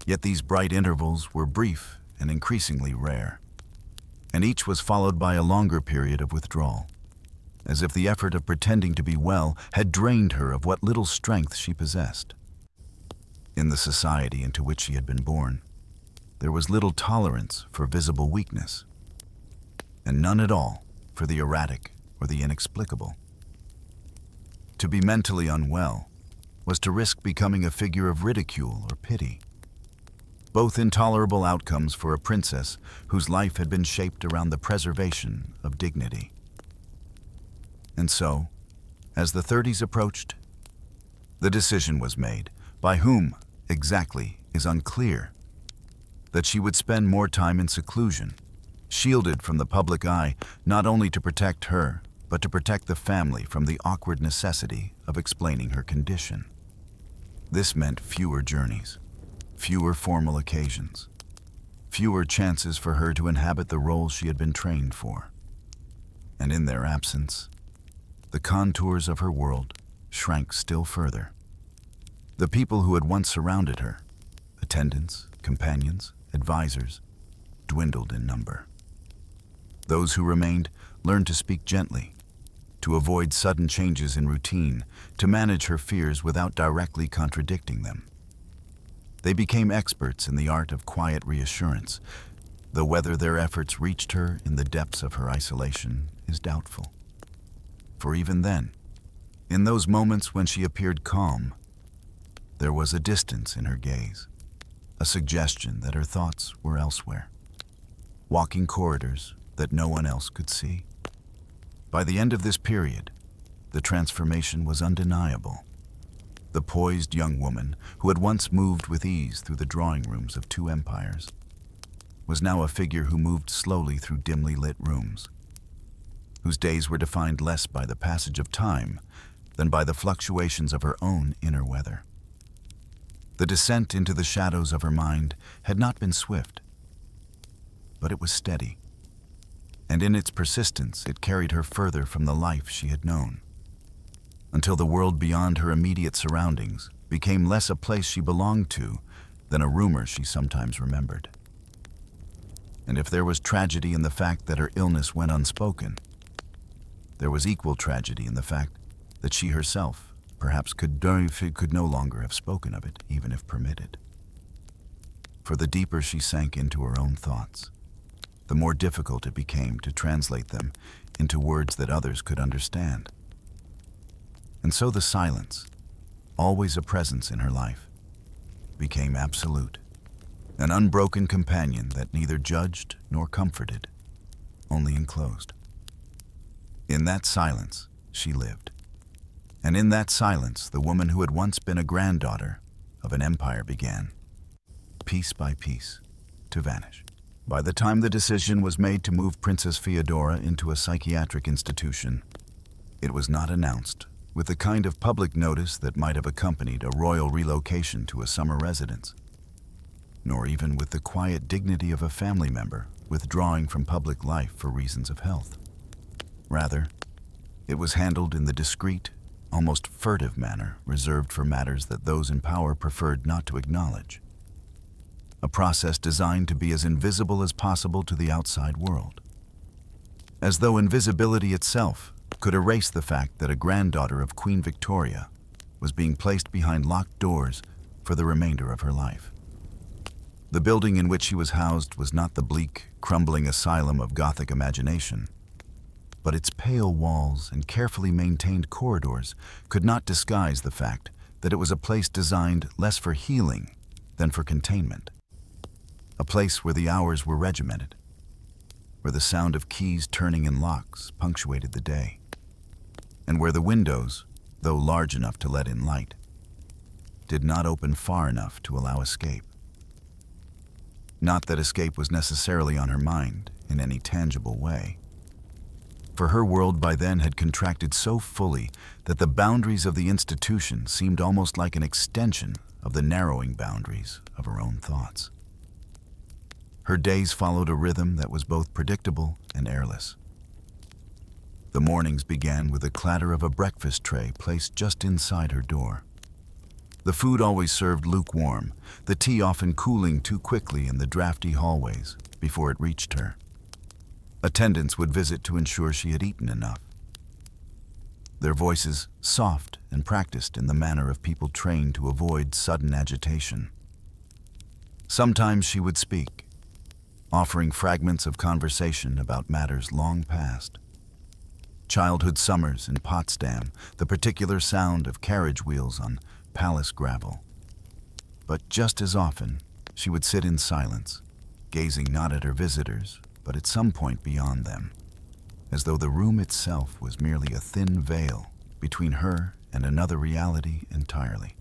Yet these bright intervals were brief and increasingly rare, and each was followed by a longer period of withdrawal, as if the effort of pretending to be well had drained her of what little strength she possessed. In the society into which she had been born, there was little tolerance for visible weakness, and none at all for the erratic or the inexplicable. To be mentally unwell was to risk becoming a figure of ridicule or pity, both intolerable outcomes for a princess whose life had been shaped around the preservation of dignity. And so, as the 30s approached, the decision was made, by whom exactly is unclear, that she would spend more time in seclusion, shielded from the public eye, not only to protect her, but to protect the family from the awkward necessity of explaining her condition. This meant fewer journeys, fewer formal occasions, fewer chances for her to inhabit the roles she had been trained for. And in their absence, the contours of her world shrank still further. The people who had once surrounded her, attendants, companions, advisors, dwindled in number. Those who remained learned to speak gently, to avoid sudden changes in routine, to manage her fears without directly contradicting them. They became experts in the art of quiet reassurance, though whether their efforts reached her in the depths of her isolation is doubtful. For even then, in those moments when she appeared calm, there was a distance in her gaze, a suggestion that her thoughts were elsewhere, walking corridors that no one else could see. By the end of this period, the transformation was undeniable. The poised young woman, who had once moved with ease through the drawing rooms of two empires, was now a figure who moved slowly through dimly lit rooms, whose days were defined less by the passage of time than by the fluctuations of her own inner weather. The descent into the shadows of her mind had not been swift, but it was steady, and in its persistence it carried her further from the life she had known, until the world beyond her immediate surroundings became less a place she belonged to than a rumor she sometimes remembered. And if there was tragedy in the fact that her illness went unspoken, there was equal tragedy in the fact that she herself perhaps could no longer have spoken of it, even if permitted. For the deeper she sank into her own thoughts, the more difficult it became to translate them into words that others could understand. And so the silence, always a presence in her life, became absolute, an unbroken companion that neither judged nor comforted, only enclosed. In that silence, she lived. And in that silence, the woman who had once been a granddaughter of an empire began, piece by piece, to vanish. By the time the decision was made to move Princess Feodora into a psychiatric institution, it was not announced with the kind of public notice that might have accompanied a royal relocation to a summer residence, nor even with the quiet dignity of a family member withdrawing from public life for reasons of health. Rather, it was handled in the discreet, almost furtive manner reserved for matters that those in power preferred not to acknowledge. A process designed to be as invisible as possible to the outside world. As though invisibility itself could erase the fact that a granddaughter of Queen Victoria was being placed behind locked doors for the remainder of her life. The building in which she was housed was not the bleak, crumbling asylum of Gothic imagination, but its pale walls and carefully maintained corridors could not disguise the fact that it was a place designed less for healing than for containment. A place where the hours were regimented, where the sound of keys turning in locks punctuated the day, and where the windows, though large enough to let in light, did not open far enough to allow escape. Not that escape was necessarily on her mind in any tangible way, for her world by then had contracted so fully that the boundaries of the institution seemed almost like an extension of the narrowing boundaries of her own thoughts. Her days followed a rhythm that was both predictable and airless. The mornings began with the clatter of a breakfast tray placed just inside her door. The food always served lukewarm, the tea often cooling too quickly in the drafty hallways before it reached her. Attendants would visit to ensure she had eaten enough. Their voices soft and practiced in the manner of people trained to avoid sudden agitation. Sometimes she would speak, offering fragments of conversation about matters long past. Childhood summers in Potsdam, the particular sound of carriage wheels on palace gravel. But just as often, she would sit in silence, gazing not at her visitors, but at some point beyond them, as though the room itself was merely a thin veil between her and another reality entirely.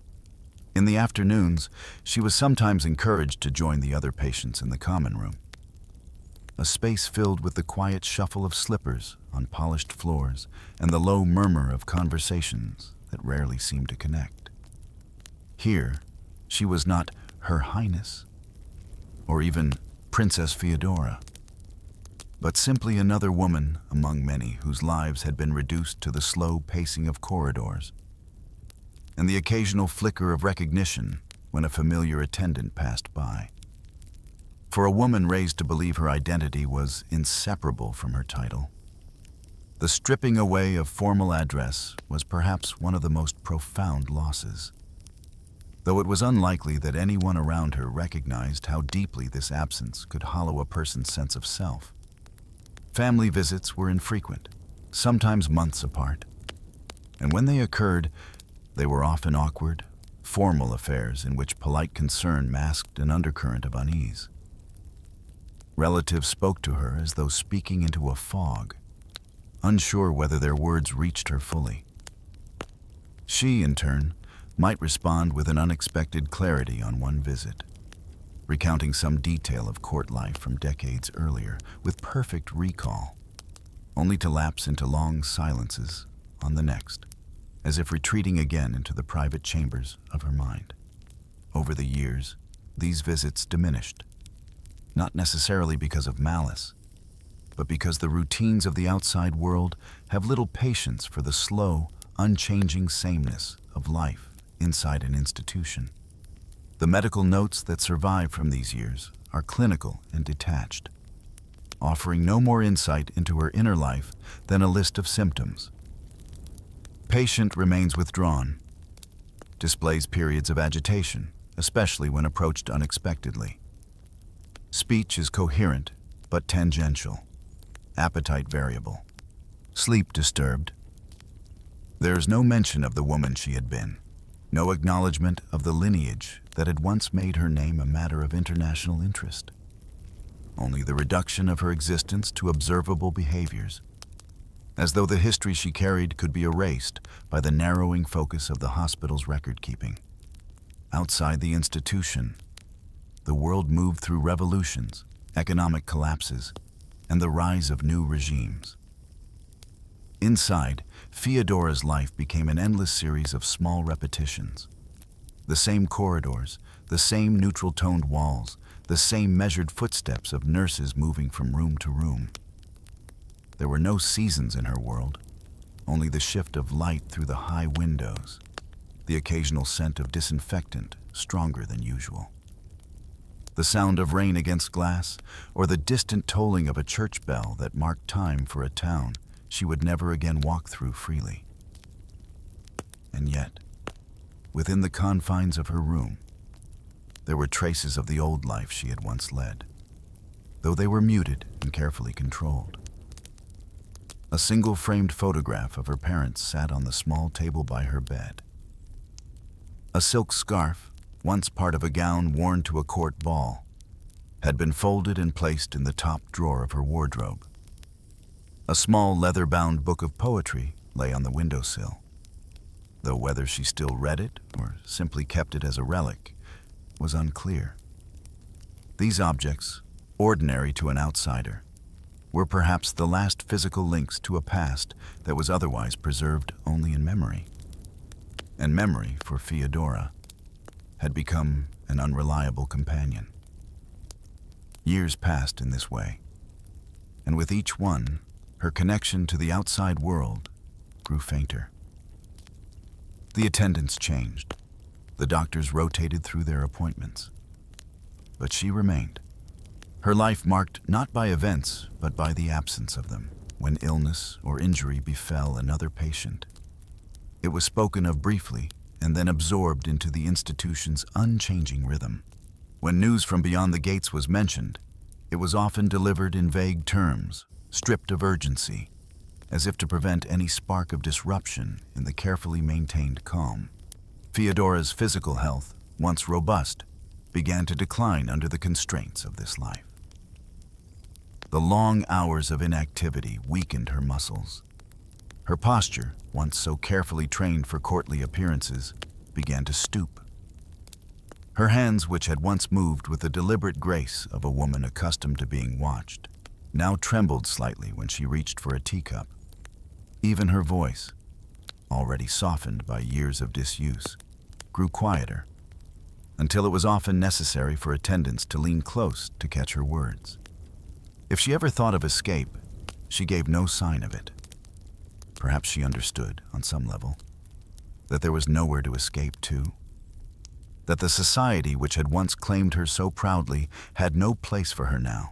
In the afternoons, she was sometimes encouraged to join the other patients in the common room, a space filled with the quiet shuffle of slippers on polished floors and the low murmur of conversations that rarely seemed to connect. Here, she was not Her Highness, or even Princess Feodora, but simply another woman among many whose lives had been reduced to the slow pacing of corridors and the occasional flicker of recognition when a familiar attendant passed by. For a woman raised to believe her identity was inseparable from her title, the stripping away of formal address was perhaps one of the most profound losses, though it was unlikely that anyone around her recognized how deeply this absence could hollow a person's sense of self. Family visits were infrequent, sometimes months apart, and when they occurred, they were often awkward, formal affairs in which polite concern masked an undercurrent of unease. Relatives spoke to her as though speaking into a fog, unsure whether their words reached her fully. She, in turn, might respond with an unexpected clarity on one visit, recounting some detail of court life from decades earlier with perfect recall, only to lapse into long silences on the next, as if retreating again into the private chambers of her mind. Over the years, these visits diminished, not necessarily because of malice, but because the routines of the outside world have little patience for the slow, unchanging sameness of life inside an institution. The medical notes that survive from these years are clinical and detached, offering no more insight into her inner life than a list of symptoms. Patient remains withdrawn, displays periods of agitation, especially when approached unexpectedly. Speech is coherent but tangential, appetite variable, sleep disturbed. There's no mention of the woman she had been, no acknowledgement of the lineage that had once made her name a matter of international interest. Only the reduction of her existence to observable behaviors, as though the history she carried could be erased by the narrowing focus of the hospital's record-keeping. Outside the institution, the world moved through revolutions, economic collapses, and the rise of new regimes. Inside, Feodora's life became an endless series of small repetitions. The same corridors, the same neutral-toned walls, the same measured footsteps of nurses moving from room to room. There were no seasons in her world, only the shift of light through the high windows, the occasional scent of disinfectant stronger than usual. The sound of rain against glass, or the distant tolling of a church bell that marked time for a town she would never again walk through freely. And yet, within the confines of her room, there were traces of the old life she had once led, though they were muted and carefully controlled. A single framed photograph of her parents sat on the small table by her bed. A silk scarf, once part of a gown worn to a court ball, had been folded and placed in the top drawer of her wardrobe. A small leather-bound book of poetry lay on the windowsill, though whether she still read it or simply kept it as a relic was unclear. These objects, ordinary to an outsider, were perhaps the last physical links to a past that was otherwise preserved only in memory. And memory, for Feodora, had become an unreliable companion. Years passed in this way, and with each one, her connection to the outside world grew fainter. The attendants changed. The doctors rotated through their appointments. But she remained. Her life marked not by events, but by the absence of them, when illness or injury befell another patient. It was spoken of briefly and then absorbed into the institution's unchanging rhythm. When news from beyond the gates was mentioned, it was often delivered in vague terms, stripped of urgency, as if to prevent any spark of disruption in the carefully maintained calm. Feodora's physical health, once robust, began to decline under the constraints of this life. The long hours of inactivity weakened her muscles. Her posture, once so carefully trained for courtly appearances, began to stoop. Her hands, which had once moved with the deliberate grace of a woman accustomed to being watched, now trembled slightly when she reached for a teacup. Even her voice, already softened by years of disuse, grew quieter, until it was often necessary for attendants to lean close to catch her words. If she ever thought of escape, she gave no sign of it. Perhaps she understood, on some level, that there was nowhere to escape to, that the society which had once claimed her so proudly had no place for her now,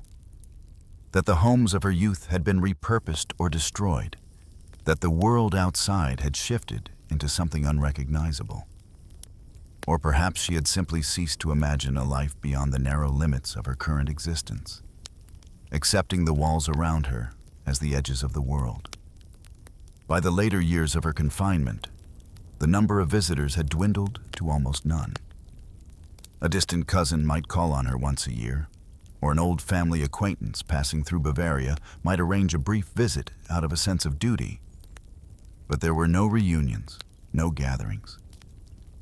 that the homes of her youth had been repurposed or destroyed, that the world outside had shifted into something unrecognizable. Or perhaps she had simply ceased to imagine a life beyond the narrow limits of her current existence, accepting the walls around her as the edges of the world. By the later years of her confinement, the number of visitors had dwindled to almost none. A distant cousin might call on her once a year, or an old family acquaintance passing through Bavaria might arrange a brief visit out of a sense of duty. But there were no reunions, no gatherings,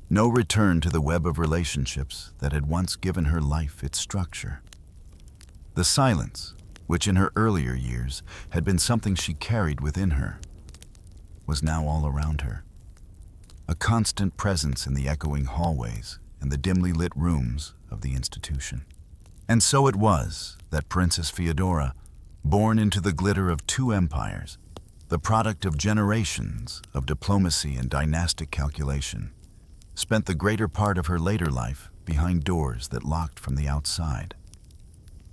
no return to the web of relationships that had once given her life its structure. The silence, which in her earlier years had been something she carried within her, was now all around her, a constant presence in the echoing hallways and the dimly lit rooms of the institution. And so it was that Princess Feodora, born into the glitter of two empires, the product of generations of diplomacy and dynastic calculation, spent the greater part of her later life behind doors that locked from the outside.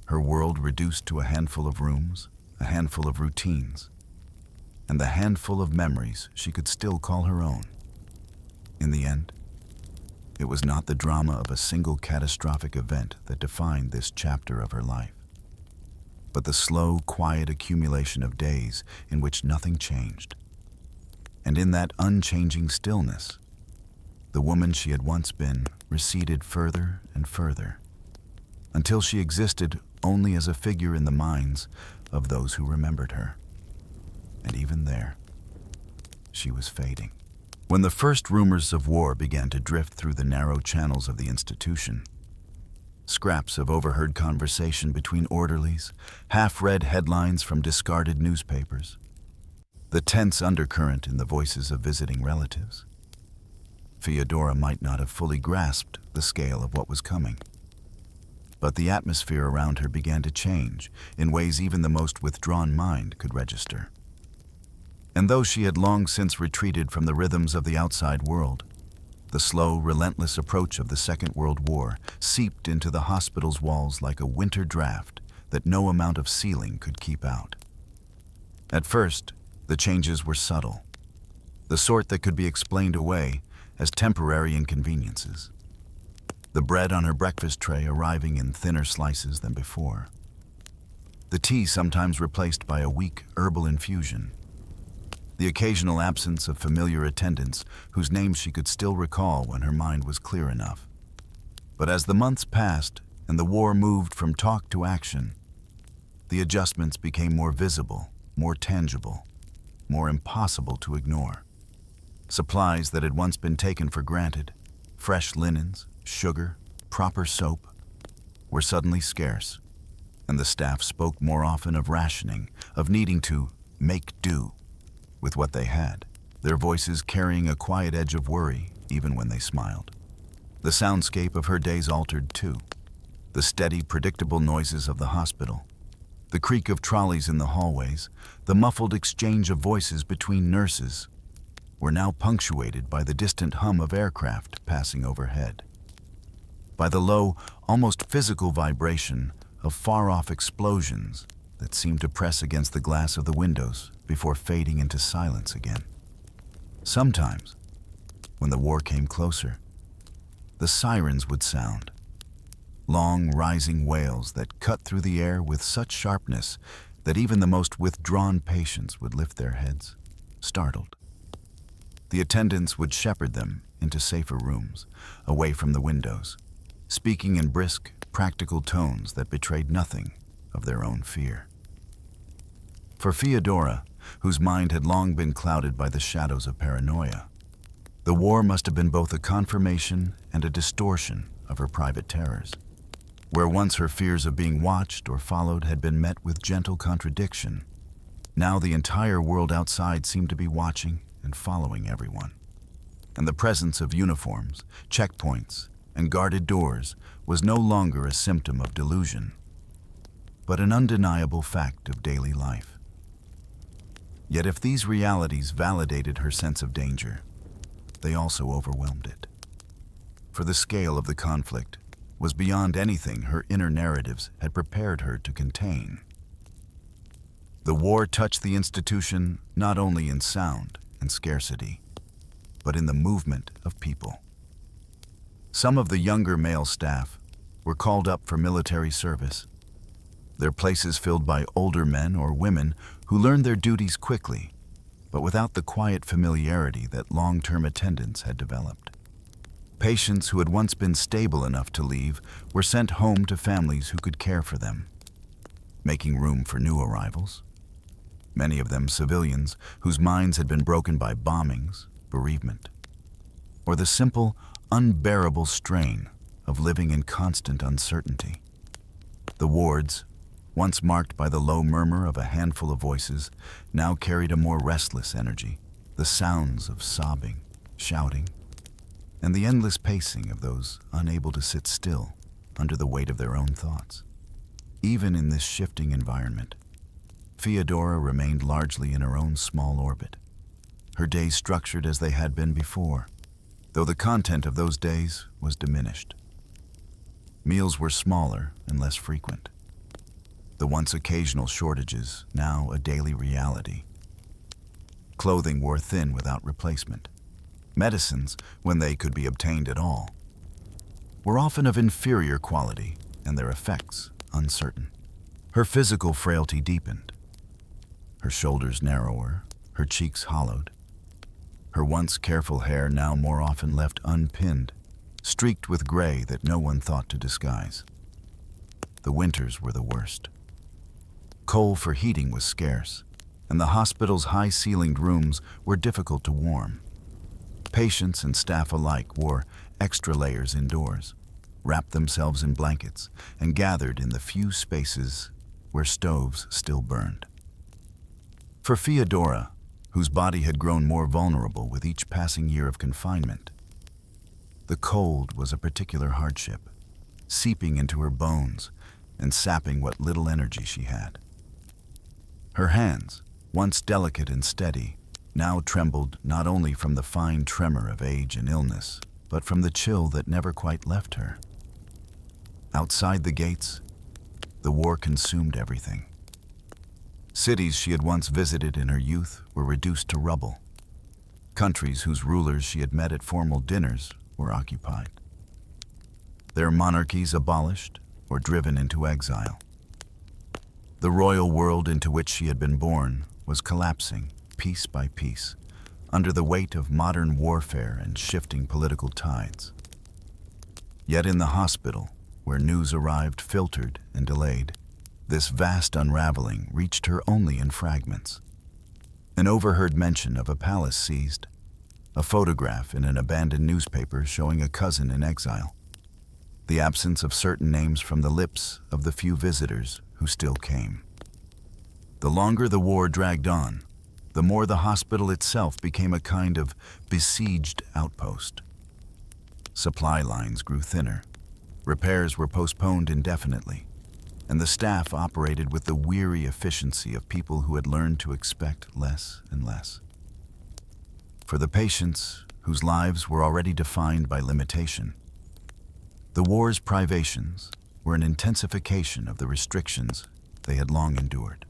Her world reduced to a handful of rooms, a handful of routines. and the handful of memories she could still call her own. In the end, it was not the drama of a single catastrophic event that defined this chapter of her life, but the slow, quiet accumulation of days in which nothing changed. And in that unchanging stillness, the woman she had once been receded further and further, until she existed only as a figure in the minds of those who remembered her. And even there, she was fading. When the first rumors of war began to drift through the narrow channels of the institution, scraps of overheard conversation between orderlies, half-read headlines from discarded newspapers, the tense undercurrent in the voices of visiting relatives, Feodora might not have fully grasped the scale of what was coming. But the atmosphere around her began to change in ways even the most withdrawn mind could register. And though she had long since retreated from the rhythms of the outside world, the slow, relentless approach of the Second World War seeped into the hospital's walls like a winter draft that no amount of sealing could keep out. At first, the changes were subtle, the sort that could be explained away as temporary inconveniences. The bread on her breakfast tray arriving in thinner slices than before. The tea sometimes replaced by a weak herbal infusion. The occasional absence of familiar attendants whose names she could still recall when her mind was clear enough. But as the months passed and the war moved from talk to action, the adjustments became more visible, more tangible, more impossible to ignore. Supplies that had once been taken for granted, fresh linens, sugar, proper soap, were suddenly scarce, and the staff spoke more often of rationing, of needing to make do with what they had, their voices carrying a quiet edge of worry even when they smiled. The soundscape of her days altered too. The steady, predictable noises of the hospital, the creak of trolleys in the hallways, the muffled exchange of voices between nurses, were now punctuated by the distant hum of aircraft passing overhead, by the low, almost physical vibration of far-off explosions that seemed to press against the glass of the windows before fading into silence again. Sometimes, when the war came closer, the sirens would sound, long rising wails that cut through the air with such sharpness that even the most withdrawn patients would lift their heads, startled. The attendants would shepherd them into safer rooms, away from the windows, speaking in brisk, practical tones that betrayed nothing of their own fear. For Feodora, whose mind had long been clouded by the shadows of paranoia, the war must have been both a confirmation and a distortion of her private terrors. Where once her fears of being watched or followed had been met with gentle contradiction, now the entire world outside seemed to be watching and following everyone. And the presence of uniforms, checkpoints, and guarded doors was no longer a symptom of delusion, but an undeniable fact of daily life. Yet if these realities validated her sense of danger, they also overwhelmed it. For the scale of the conflict was beyond anything her inner narratives had prepared her to contain. The war touched the institution not only in sound and scarcity, but in the movement of people. Some of the younger male staff were called up for military service, their places filled by older men or women who learned their duties quickly, but without the quiet familiarity that long-term attendants had developed. Patients who had once been stable enough to leave were sent home to families who could care for them, making room for new arrivals, many of them civilians whose minds had been broken by bombings, bereavement, or the simple, unbearable strain of living in constant uncertainty. The wards, once marked by the low murmur of a handful of voices, now carried a more restless energy, the sounds of sobbing, shouting, and the endless pacing of those unable to sit still under the weight of their own thoughts. Even in this shifting environment, Feodora remained largely in her own small orbit, her days structured as they had been before, though the content of those days was diminished. Meals were smaller and less frequent, the once occasional shortages now a daily reality. Clothing wore thin without replacement. Medicines, when they could be obtained at all, were often of inferior quality and their effects uncertain. Her physical frailty deepened. Her shoulders narrower, her cheeks hollowed. Her once careful hair now more often left unpinned, streaked with gray that no one thought to disguise. The winters were the worst. Coal for heating was scarce, and the hospital's high-ceilinged rooms were difficult to warm. Patients and staff alike wore extra layers indoors, wrapped themselves in blankets, and gathered in the few spaces where stoves still burned. For Feodora, whose body had grown more vulnerable with each passing year of confinement, the cold was a particular hardship, seeping into her bones and sapping what little energy she had. Her hands, once delicate and steady, now trembled not only from the fine tremor of age and illness, but from the chill that never quite left her. Outside the gates, the war consumed everything. Cities she had once visited in her youth were reduced to rubble. Countries whose rulers she had met at formal dinners were occupied. Their monarchies abolished or driven into exile. The royal world into which she had been born was collapsing piece by piece under the weight of modern warfare and shifting political tides. Yet in the hospital, where news arrived filtered and delayed, this vast unraveling reached her only in fragments. An overheard mention of a palace seized, a photograph in an abandoned newspaper showing a cousin in exile, the absence of certain names from the lips of the few visitors who still came. The longer the war dragged on, the more the hospital itself became a kind of besieged outpost. Supply lines grew thinner, repairs were postponed indefinitely, and the staff operated with the weary efficiency of people who had learned to expect less and less. For the patients, whose lives were already defined by limitation, the war's privations were an intensification of the restrictions they had long endured.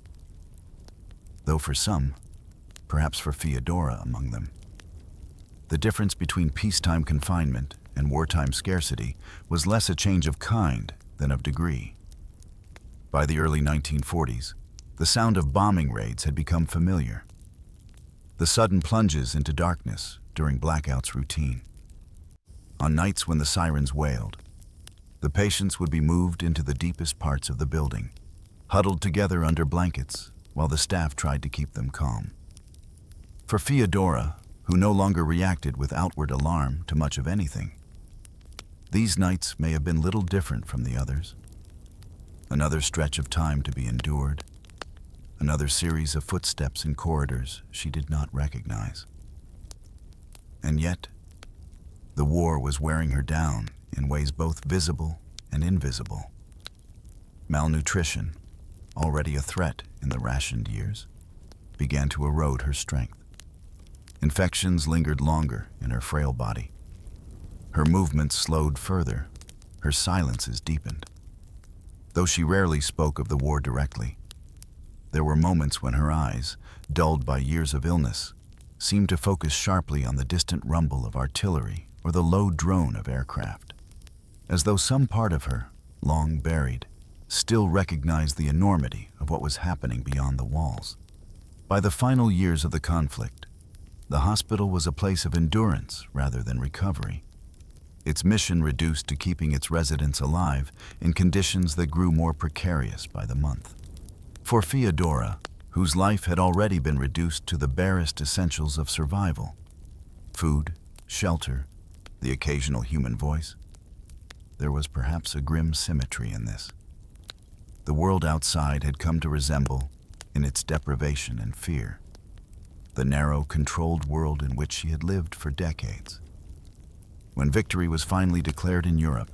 Though for some, perhaps for Feodora among them, the difference between peacetime confinement and wartime scarcity was less a change of kind than of degree. By the early 1940s, the sound of bombing raids had become familiar. The sudden plunges into darkness during blackouts routine. On nights when the sirens wailed, the patients would be moved into the deepest parts of the building, huddled together under blankets while the staff tried to keep them calm. For Feodora, who no longer reacted with outward alarm to much of anything, these nights may have been little different from the others. Another stretch of time to be endured, another series of footsteps in corridors she did not recognize. And yet, the war was wearing her down in ways both visible and invisible. Malnutrition, already a threat in the rationed years, began to erode her strength. Infections lingered longer in her frail body. Her movements slowed further, her silences deepened. Though she rarely spoke of the war directly, there were moments when her eyes, dulled by years of illness, seemed to focus sharply on the distant rumble of artillery or the low drone of aircraft, as though some part of her, long buried, still recognized the enormity of what was happening beyond the walls. By the final years of the conflict, the hospital was a place of endurance rather than recovery, its mission reduced to keeping its residents alive in conditions that grew more precarious by the month. For Feodora, whose life had already been reduced to the barest essentials of survival, food, shelter, the occasional human voice, there was perhaps a grim symmetry in this. The world outside had come to resemble, in its deprivation and fear, the narrow, controlled world in which she had lived for decades. When victory was finally declared in Europe,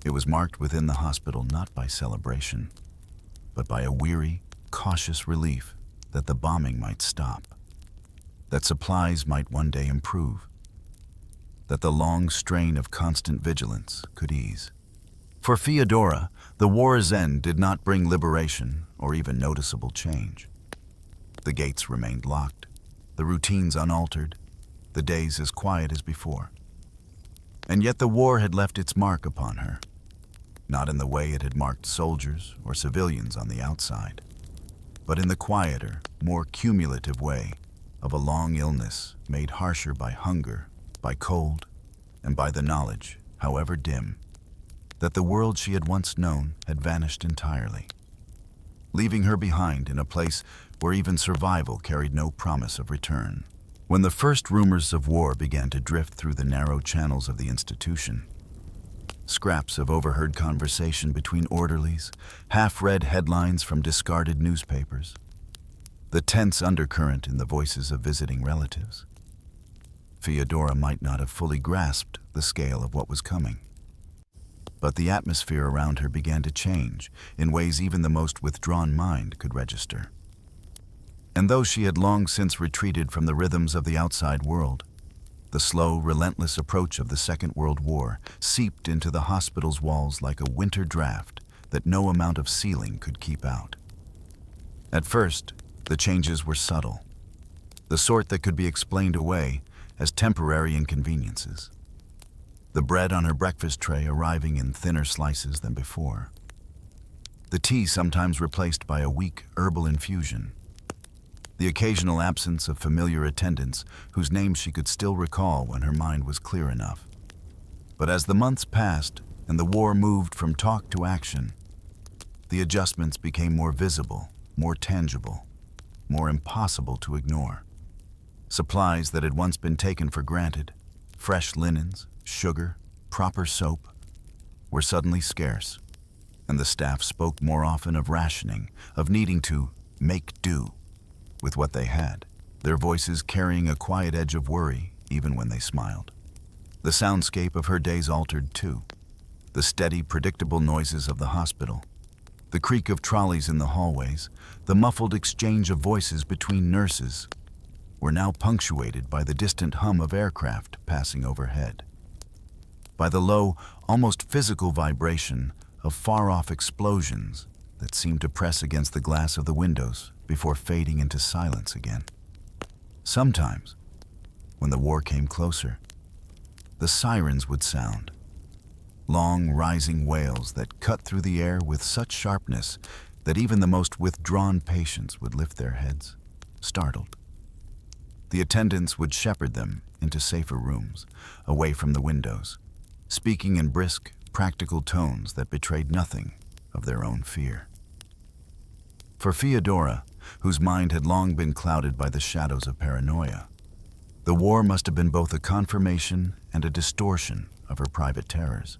it was marked within the hospital not by celebration, but by a weary, cautious relief that the bombing might stop, that supplies might one day improve, that the long strain of constant vigilance could ease. For Feodora, the war's end did not bring liberation or even noticeable change. The gates remained locked, the routines unaltered, the days as quiet as before. And yet the war had left its mark upon her, not in the way it had marked soldiers or civilians on the outside, but in the quieter, more cumulative way of a long illness made harsher by hunger, by cold, and by the knowledge, however dim, that the world she had once known had vanished entirely, leaving her behind in a place where even survival carried no promise of return. When the first rumors of war began to drift through the narrow channels of the institution, scraps of overheard conversation between orderlies, half-read headlines from discarded newspapers, the tense undercurrent in the voices of visiting relatives, Feodora might not have fully grasped the scale of what was coming. But the atmosphere around her began to change in ways even the most withdrawn mind could register. And though she had long since retreated from the rhythms of the outside world, the slow, relentless approach of the Second World War seeped into the hospital's walls like a winter draft that no amount of sealing could keep out. At first, the changes were subtle, the sort that could be explained away as temporary inconveniences. The bread on her breakfast tray arriving in thinner slices than before. The tea sometimes replaced by a weak herbal infusion. The occasional absence of familiar attendants whose names she could still recall when her mind was clear enough. But as the months passed and the war moved from talk to action, the adjustments became more visible, more tangible, more impossible to ignore. Supplies that had once been taken for granted, fresh linens, sugar, proper soap, were suddenly scarce, and the staff spoke more often of rationing, of needing to make do with what they had, their voices carrying a quiet edge of worry even when they smiled. The soundscape of her days altered too. The steady, predictable noises of the hospital, the creak of trolleys in the hallways, the muffled exchange of voices between nurses, were now punctuated by the distant hum of aircraft passing overhead, by the low, almost physical vibration of far-off explosions that seemed to press against the glass of the windows before fading into silence again. Sometimes, when the war came closer, the sirens would sound, long rising wails that cut through the air with such sharpness that even the most withdrawn patients would lift their heads, startled. The attendants would shepherd them into safer rooms, away from the windows, speaking in brisk, practical tones that betrayed nothing of their own fear. For Feodora, whose mind had long been clouded by the shadows of paranoia, the war must have been both a confirmation and a distortion of her private terrors.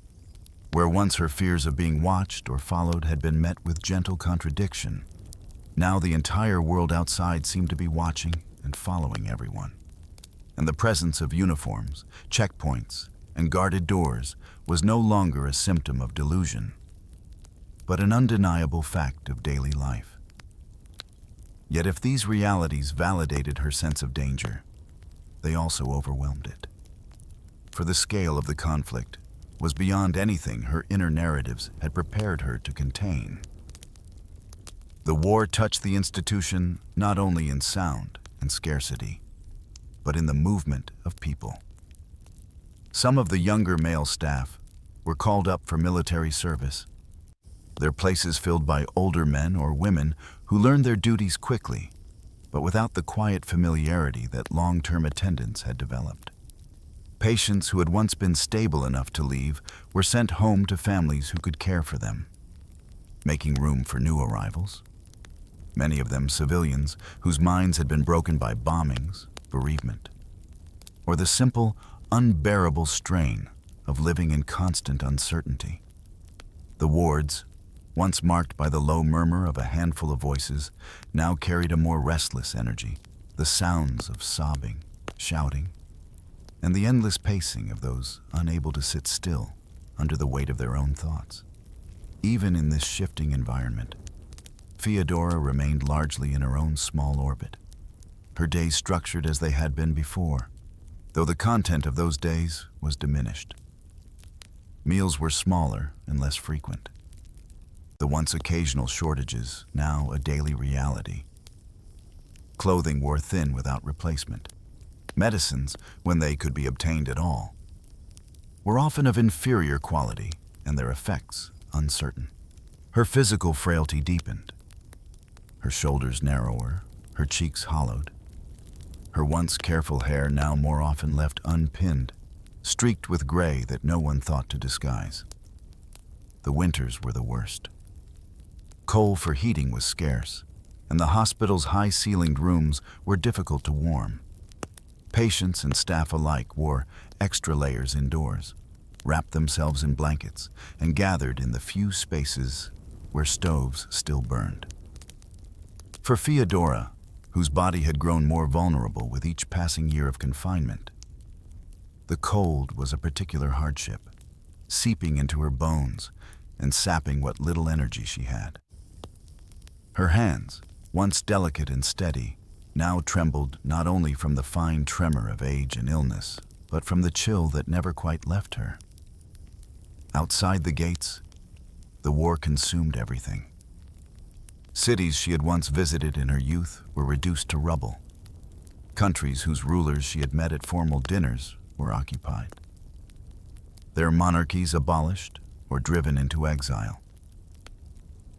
Where once her fears of being watched or followed had been met with gentle contradiction, now the entire world outside seemed to be watching and following everyone. And the presence of uniforms, checkpoints, and guarded doors was no longer a symptom of delusion, but an undeniable fact of daily life. Yet if these realities validated her sense of danger, they also overwhelmed it. For the scale of the conflict was beyond anything her inner narratives had prepared her to contain. The war touched the institution not only in sound and scarcity, but in the movement of people. Some of the younger male staff were called up for military service, their places filled by older men or women who learned their duties quickly, but without the quiet familiarity that long-term attendance had developed. Patients who had once been stable enough to leave were sent home to families who could care for them, making room for new arrivals, many of them civilians whose minds had been broken by bombings, bereavement, or the simple, unbearable strain of living in constant uncertainty. The wards, once marked by the low murmur of a handful of voices, now carried a more restless energy, the sounds of sobbing, shouting, and the endless pacing of those unable to sit still under the weight of their own thoughts. Even in this shifting environment, Feodora remained largely in her own small orbit, her days structured as they had been before, though the content of those days was diminished. Meals were smaller and less frequent, the once occasional shortages now a daily reality. Clothing wore thin without replacement. Medicines, when they could be obtained at all, were often of inferior quality and their effects uncertain. Her physical frailty deepened. Her shoulders narrower, her cheeks hollowed. Her once careful hair now more often left unpinned, streaked with gray that no one thought to disguise. The winters were the worst. Coal for heating was scarce, and the hospital's high-ceilinged rooms were difficult to warm. Patients and staff alike wore extra layers indoors, wrapped themselves in blankets, and gathered in the few spaces where stoves still burned. For Feodora, whose body had grown more vulnerable with each passing year of confinement, the cold was a particular hardship, seeping into her bones and sapping what little energy she had. Her hands, once delicate and steady, now trembled not only from the fine tremor of age and illness, but from the chill that never quite left her. Outside the gates, the war consumed everything. Cities she had once visited in her youth were reduced to rubble. Countries whose rulers she had met at formal dinners were occupied. Their monarchies abolished or driven into exile.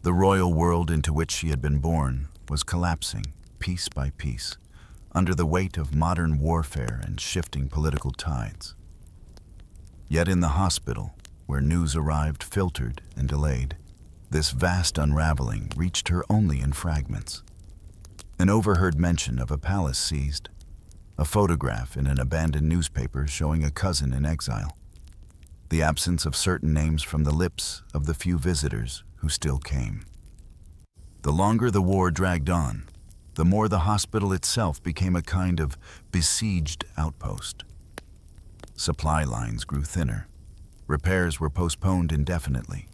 The royal world into which she had been born was collapsing, piece by piece, under the weight of modern warfare and shifting political tides. Yet in the hospital, where news arrived filtered and delayed, this vast unraveling reached her only in fragments. An overheard mention of a palace seized, a photograph in an abandoned newspaper showing a cousin in exile, the absence of certain names from the lips of the few visitors who still came. The longer the war dragged on, the more the hospital itself became a kind of besieged outpost. Supply lines grew thinner, repairs were postponed indefinitely,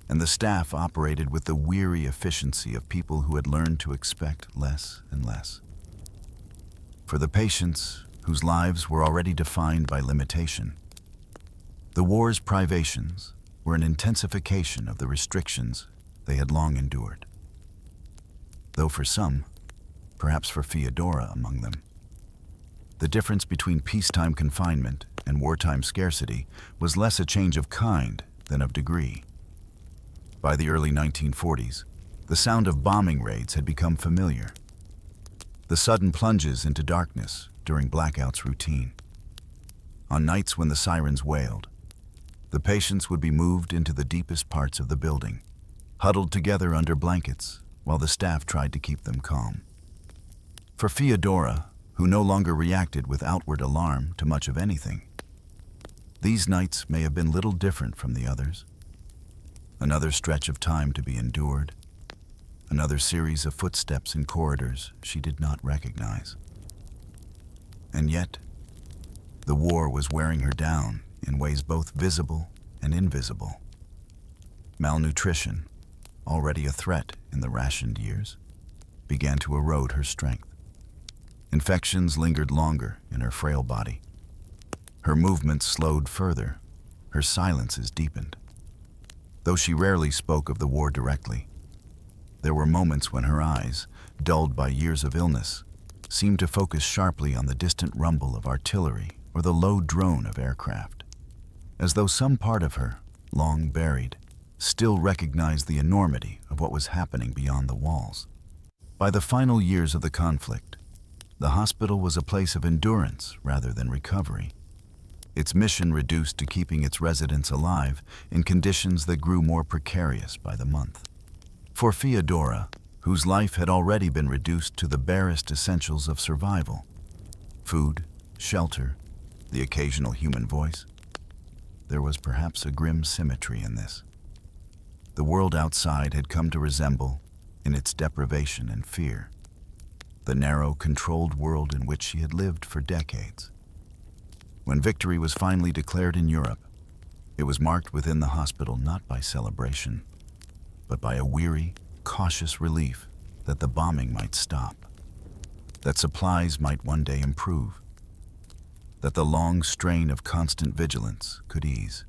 and the staff operated with the weary efficiency of people who had learned to expect less and less. For the patients, whose lives were already defined by limitation, the war's privations were an intensification of the restrictions they had long endured. Though for some, perhaps for Feodora among them, the difference between peacetime confinement and wartime scarcity was less a change of kind than of degree. By the early 1940s, the sound of bombing raids had become familiar. The sudden plunges into darkness during blackouts routine. On nights when the sirens wailed, the patients would be moved into the deepest parts of the building, huddled together under blankets while the staff tried to keep them calm. For Feodora, who no longer reacted with outward alarm to much of anything, these nights may have been little different from the others. Another stretch of time to be endured, another series of footsteps in corridors she did not recognize. And yet, the war was wearing her down in ways both visible and invisible. Malnutrition, already a threat in the rationed years, began to erode her strength. Infections lingered longer in her frail body. Her movements slowed further, her silences deepened. Though she rarely spoke of the war directly, there were moments when her eyes, dulled by years of illness, seemed to focus sharply on the distant rumble of artillery or the low drone of aircraft, as though some part of her, long buried, still recognized the enormity of what was happening beyond the walls. By the final years of the conflict, the hospital was a place of endurance rather than recovery, its mission reduced to keeping its residents alive in conditions that grew more precarious by the month. For Feodora, whose life had already been reduced to the barest essentials of survival, food, shelter, the occasional human voice, there was perhaps a grim symmetry in this. The world outside had come to resemble, in its deprivation and fear, the narrow, controlled world in which she had lived for decades. When victory was finally declared in Europe, it was marked within the hospital not by celebration, but by a weary, cautious relief that the bombing might stop, that supplies might one day improve, that the long strain of constant vigilance could ease.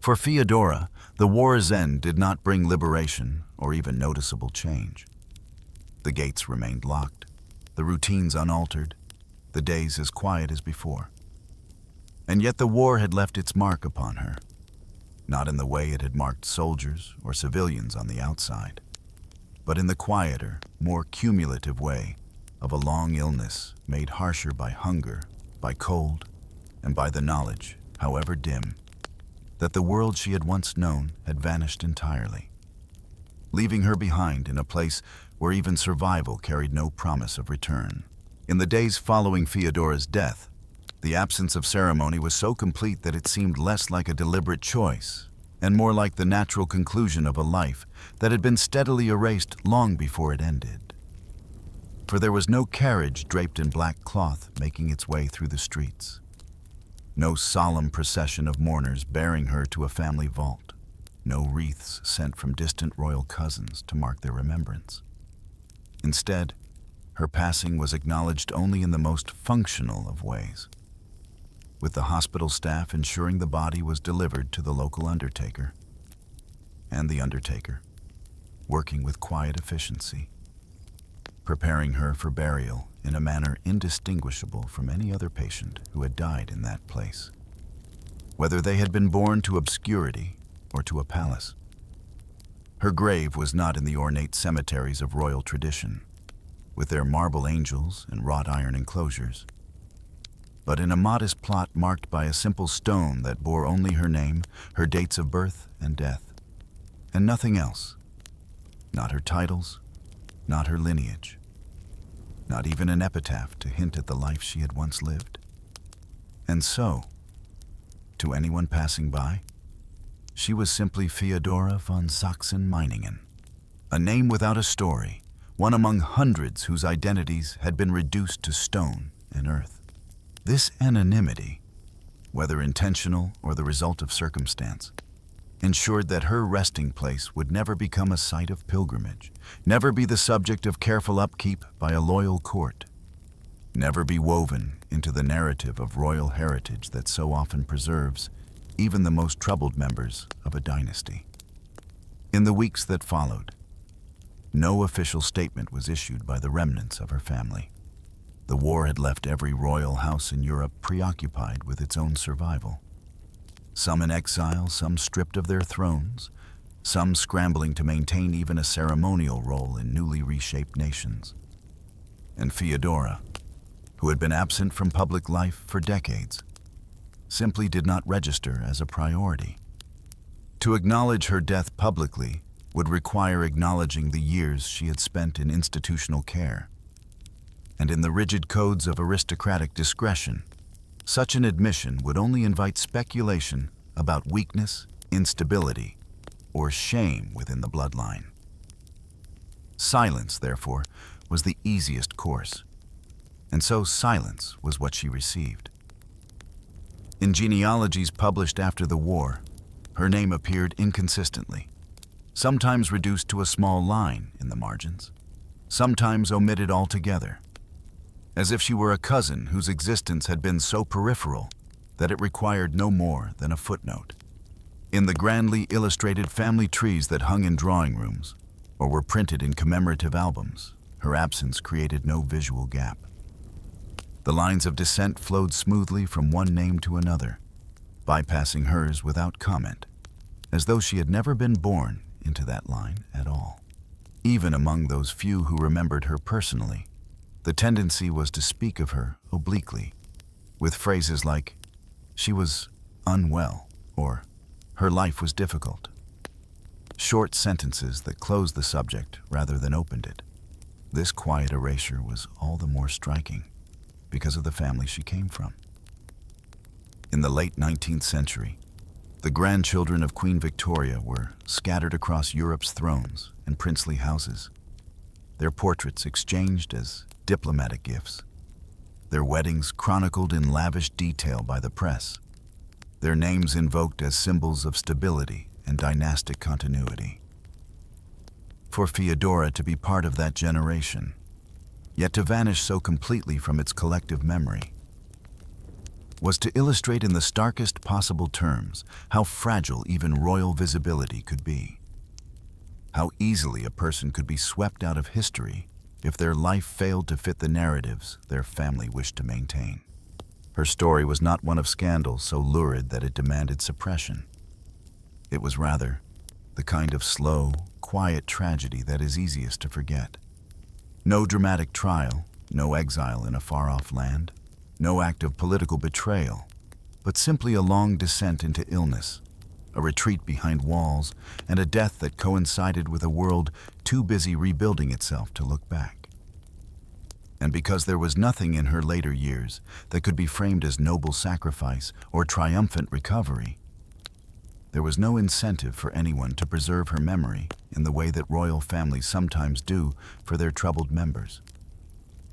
For Feodora, the war's end did not bring liberation or even noticeable change. The gates remained locked, the routines unaltered, the days as quiet as before. And yet the war had left its mark upon her, not in the way it had marked soldiers or civilians on the outside, but in the quieter, more cumulative way of a long illness made harsher by hunger, by cold, and by the knowledge, however dim, that the world she had once known had vanished entirely, leaving her behind in a place where even survival carried no promise of return. In the days following Feodora's death, the absence of ceremony was so complete that it seemed less like a deliberate choice and more like the natural conclusion of a life that had been steadily erased long before it ended. For there was no carriage draped in black cloth making its way through the streets, no solemn procession of mourners bearing her to a family vault, no wreaths sent from distant royal cousins to mark their remembrance. Instead, her passing was acknowledged only in the most functional of ways, with the hospital staff ensuring the body was delivered to the local undertaker, and the undertaker, working with quiet efficiency, preparing her for burial in a manner indistinguishable from any other patient who had died in that place, whether they had been born to obscurity or to a palace. Her grave was not in the ornate cemeteries of royal tradition, with their marble angels and wrought iron enclosures, but in a modest plot marked by a simple stone that bore only her name, her dates of birth and death, and nothing else. Not her titles, not her lineage, not even an epitaph to hint at the life she had once lived. And so, to anyone passing by, she was simply Feodora von Saxe-Meiningen, a name without a story, one among hundreds whose identities had been reduced to stone and earth. This anonymity, whether intentional or the result of circumstance, ensured that her resting place would never become a site of pilgrimage, never be the subject of careful upkeep by a loyal court, never be woven into the narrative of royal heritage that so often preserves even the most troubled members of a dynasty. In the weeks that followed, no official statement was issued by the remnants of her family. The war had left every royal house in Europe preoccupied with its own survival. Some in exile, some stripped of their thrones, some scrambling to maintain even a ceremonial role in newly reshaped nations. And Feodora, who had been absent from public life for decades, simply did not register as a priority. To acknowledge her death publicly would require acknowledging the years she had spent in institutional care. And in the rigid codes of aristocratic discretion, such an admission would only invite speculation about weakness, instability, or shame within the bloodline. Silence, therefore, was the easiest course, and so silence was what she received. In genealogies published after the war, her name appeared inconsistently, sometimes reduced to a small line in the margins, sometimes omitted altogether, as if she were a cousin whose existence had been so peripheral that it required no more than a footnote. In the grandly illustrated family trees that hung in drawing rooms or were printed in commemorative albums, her absence created no visual gap. The lines of descent flowed smoothly from one name to another, bypassing hers without comment, as though she had never been born into that line at all. Even among those few who remembered her personally, the tendency was to speak of her obliquely, with phrases like, "She was unwell," or "Her life was difficult." Short sentences that closed the subject rather than opened it. This quiet erasure was all the more striking because of the family she came from. In the late 19th century, the grandchildren of Queen Victoria were scattered across Europe's thrones and princely houses, their portraits exchanged as diplomatic gifts, their weddings chronicled in lavish detail by the press, their names invoked as symbols of stability and dynastic continuity. For Feodora to be part of that generation, yet to vanish so completely from its collective memory, was to illustrate in the starkest possible terms how fragile even royal visibility could be, how easily a person could be swept out of history if their life failed to fit the narratives their family wished to maintain. Her story was not one of scandal so lurid that it demanded suppression. It was rather the kind of slow, quiet tragedy that is easiest to forget. No dramatic trial, no exile in a far-off land, no act of political betrayal, but simply a long descent into illness, a retreat behind walls, and a death that coincided with a world too busy rebuilding itself to look back. And because there was nothing in her later years that could be framed as noble sacrifice or triumphant recovery, there was no incentive for anyone to preserve her memory in the way that royal families sometimes do for their troubled members,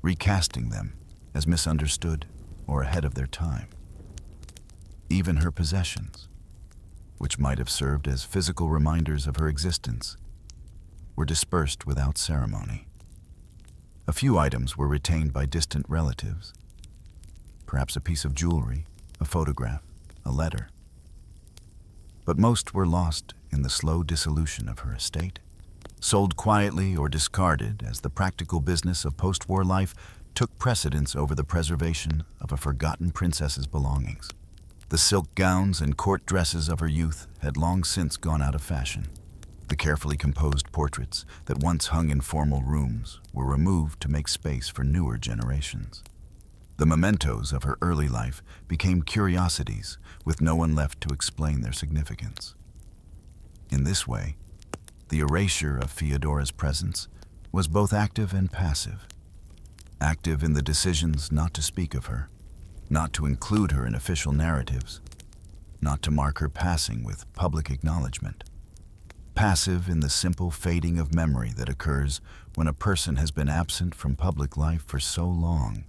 recasting them as misunderstood or ahead of their time. Even her possessions, which might have served as physical reminders of her existence, were dispersed without ceremony. A few items were retained by distant relatives, perhaps a piece of jewelry, a photograph, a letter. But most were lost in the slow dissolution of her estate, sold quietly or discarded as the practical business of post-war life took precedence over the preservation of a forgotten princess's belongings. The silk gowns and court dresses of her youth had long since gone out of fashion. The carefully composed portraits that once hung in formal rooms were removed to make space for newer generations. The mementos of her early life became curiosities with no one left to explain their significance. In this way, the erasure of Feodora's presence was both active and passive. Active in the decisions not to speak of her, not to include her in official narratives, not to mark her passing with public acknowledgement. Passive in the simple fading of memory that occurs when a person has been absent from public life for so long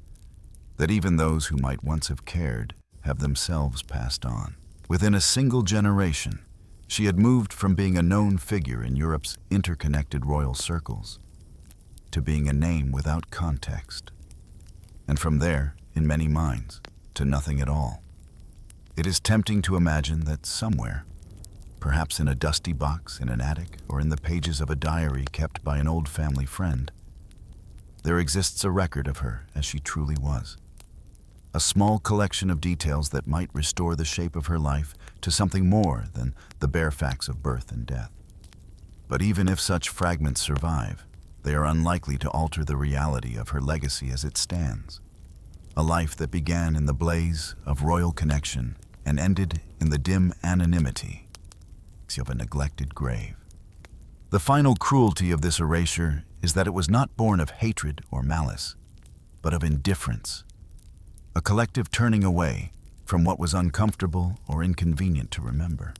that even those who might once have cared have themselves passed on. Within a single generation, she had moved from being a known figure in Europe's interconnected royal circles to being a name without context, and from there, in many minds, to nothing at all. It is tempting to imagine that somewhere, perhaps in a dusty box in an attic or in the pages of a diary kept by an old family friend, there exists a record of her as she truly was. A small collection of details that might restore the shape of her life to something more than the bare facts of birth and death. But even if such fragments survive, they are unlikely to alter the reality of her legacy as it stands. A life that began in the blaze of royal connection and ended in the dim anonymity of a neglected grave. The final cruelty of this erasure is that it was not born of hatred or malice, but of indifference, a collective turning away from what was uncomfortable or inconvenient to remember.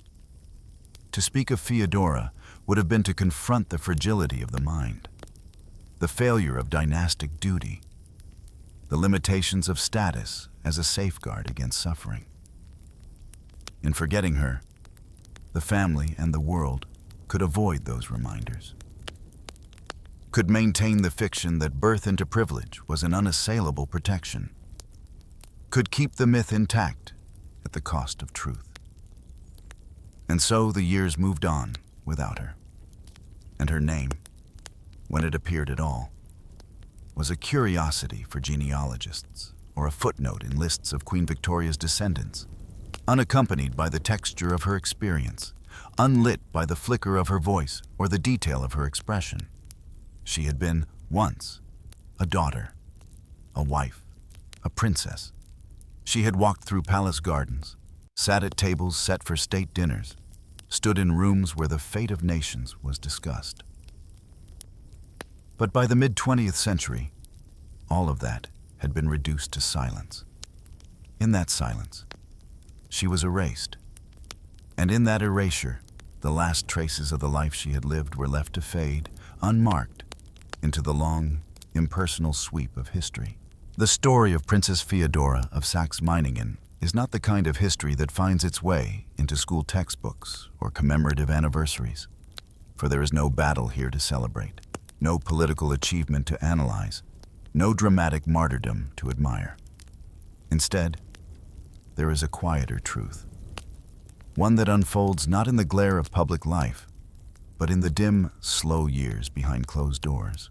To speak of Feodora would have been to confront the fragility of the mind, the failure of dynastic duty, the limitations of status as a safeguard against suffering. In forgetting her, the family and the world could avoid those reminders, could maintain the fiction that birth into privilege was an unassailable protection, could keep the myth intact at the cost of truth. And so the years moved on without her, and her name, when it appeared at all, was a curiosity for genealogists or a footnote in lists of Queen Victoria's descendants, unaccompanied by the texture of her experience, unlit by the flicker of her voice or the detail of her expression. She had been, once, a daughter, a wife, a princess. She had walked through palace gardens, sat at tables set for state dinners, stood in rooms where the fate of nations was discussed. But by the mid-20th century, all of that had been reduced to silence. In that silence, she was erased. And in that erasure, the last traces of the life she had lived were left to fade, unmarked, into the long, impersonal sweep of history. The story of Princess Feodora of Saxe-Meiningen is not the kind of history that finds its way into school textbooks or commemorative anniversaries, for there is no battle here to celebrate, no political achievement to analyze, no dramatic martyrdom to admire. Instead, there is a quieter truth, one that unfolds not in the glare of public life, but in the dim, slow years behind closed doors.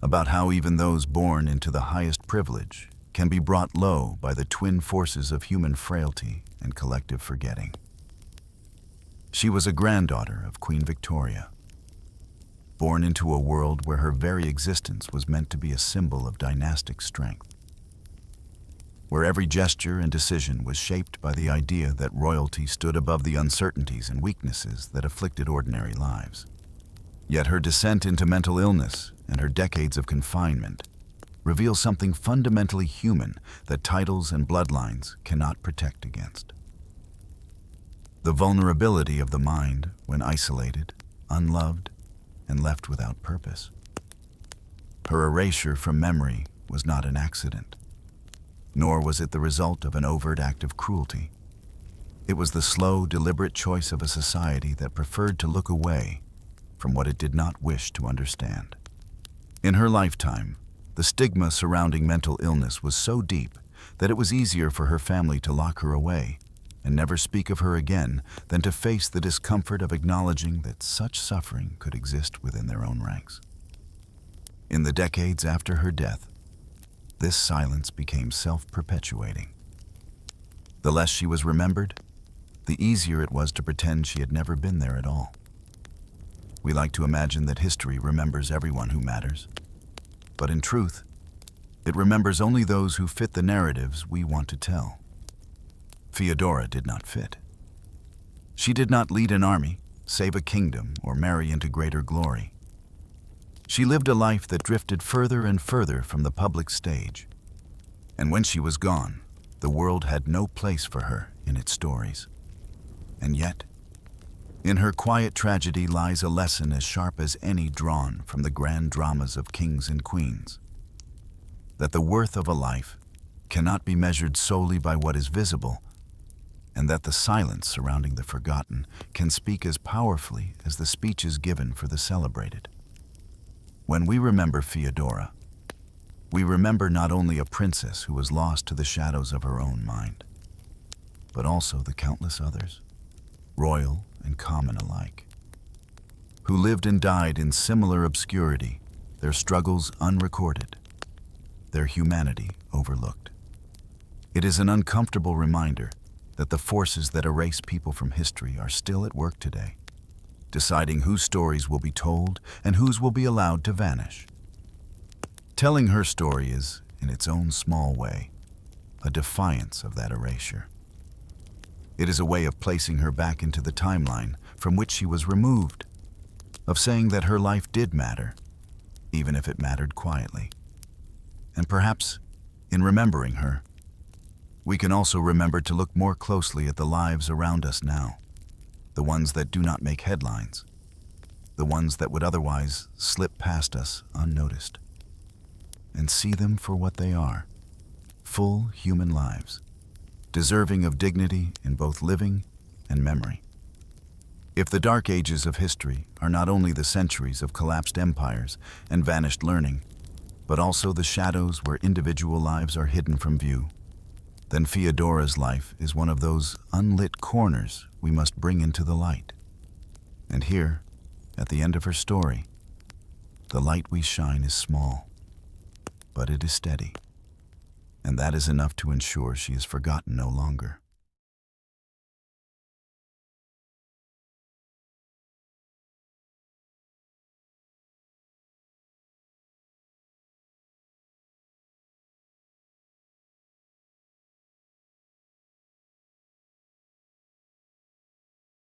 about how even those born into the highest privilege can be brought low by the twin forces of human frailty and collective forgetting. She was a granddaughter of Queen Victoria, born into a world where her very existence was meant to be a symbol of dynastic strength, where every gesture and decision was shaped by the idea that royalty stood above the uncertainties and weaknesses that afflicted ordinary lives. Yet her descent into mental illness and her decades of confinement reveal something fundamentally human that titles and bloodlines cannot protect against. The vulnerability of the mind when isolated, unloved, and left without purpose. Her erasure from memory was not an accident, nor was it the result of an overt act of cruelty. It was the slow, deliberate choice of a society that preferred to look away from what it did not wish to understand. In her lifetime, the stigma surrounding mental illness was so deep that it was easier for her family to lock her away and never speak of her again than to face the discomfort of acknowledging that such suffering could exist within their own ranks. In the decades after her death, this silence became self-perpetuating. The less she was remembered, the easier it was to pretend she had never been there at all. We like to imagine that history remembers everyone who matters, but in truth, it remembers only those who fit the narratives we want to tell. Feodora did not fit. She did not lead an army, save a kingdom, or marry into greater glory. She lived a life that drifted further and further from the public stage. And when she was gone, the world had no place for her in its stories. And yet, in her quiet tragedy lies a lesson as sharp as any drawn from the grand dramas of kings and queens. That the worth of a life cannot be measured solely by what is visible, and that the silence surrounding the forgotten can speak as powerfully as the speeches given for the celebrated. When we remember Feodora, we remember not only a princess who was lost to the shadows of her own mind, but also the countless others, royal and common alike, who lived and died in similar obscurity, their struggles unrecorded, their humanity overlooked. It is an uncomfortable reminder that the forces that erase people from history are still at work today, deciding whose stories will be told and whose will be allowed to vanish. Telling her story is, in its own small way, a defiance of that erasure. It is a way of placing her back into the timeline from which she was removed, of saying that her life did matter, even if it mattered quietly. And perhaps, in remembering her, we can also remember to look more closely at the lives around us now, the ones that do not make headlines, the ones that would otherwise slip past us unnoticed, and see them for what they are, full human lives, deserving of dignity in both living and memory. If the dark ages of history are not only the centuries of collapsed empires and vanished learning, but also the shadows where individual lives are hidden from view, then Feodora's life is one of those unlit corners we must bring into the light. And here, at the end of her story, the light we shine is small, but it is steady, and that is enough to ensure she is forgotten no longer.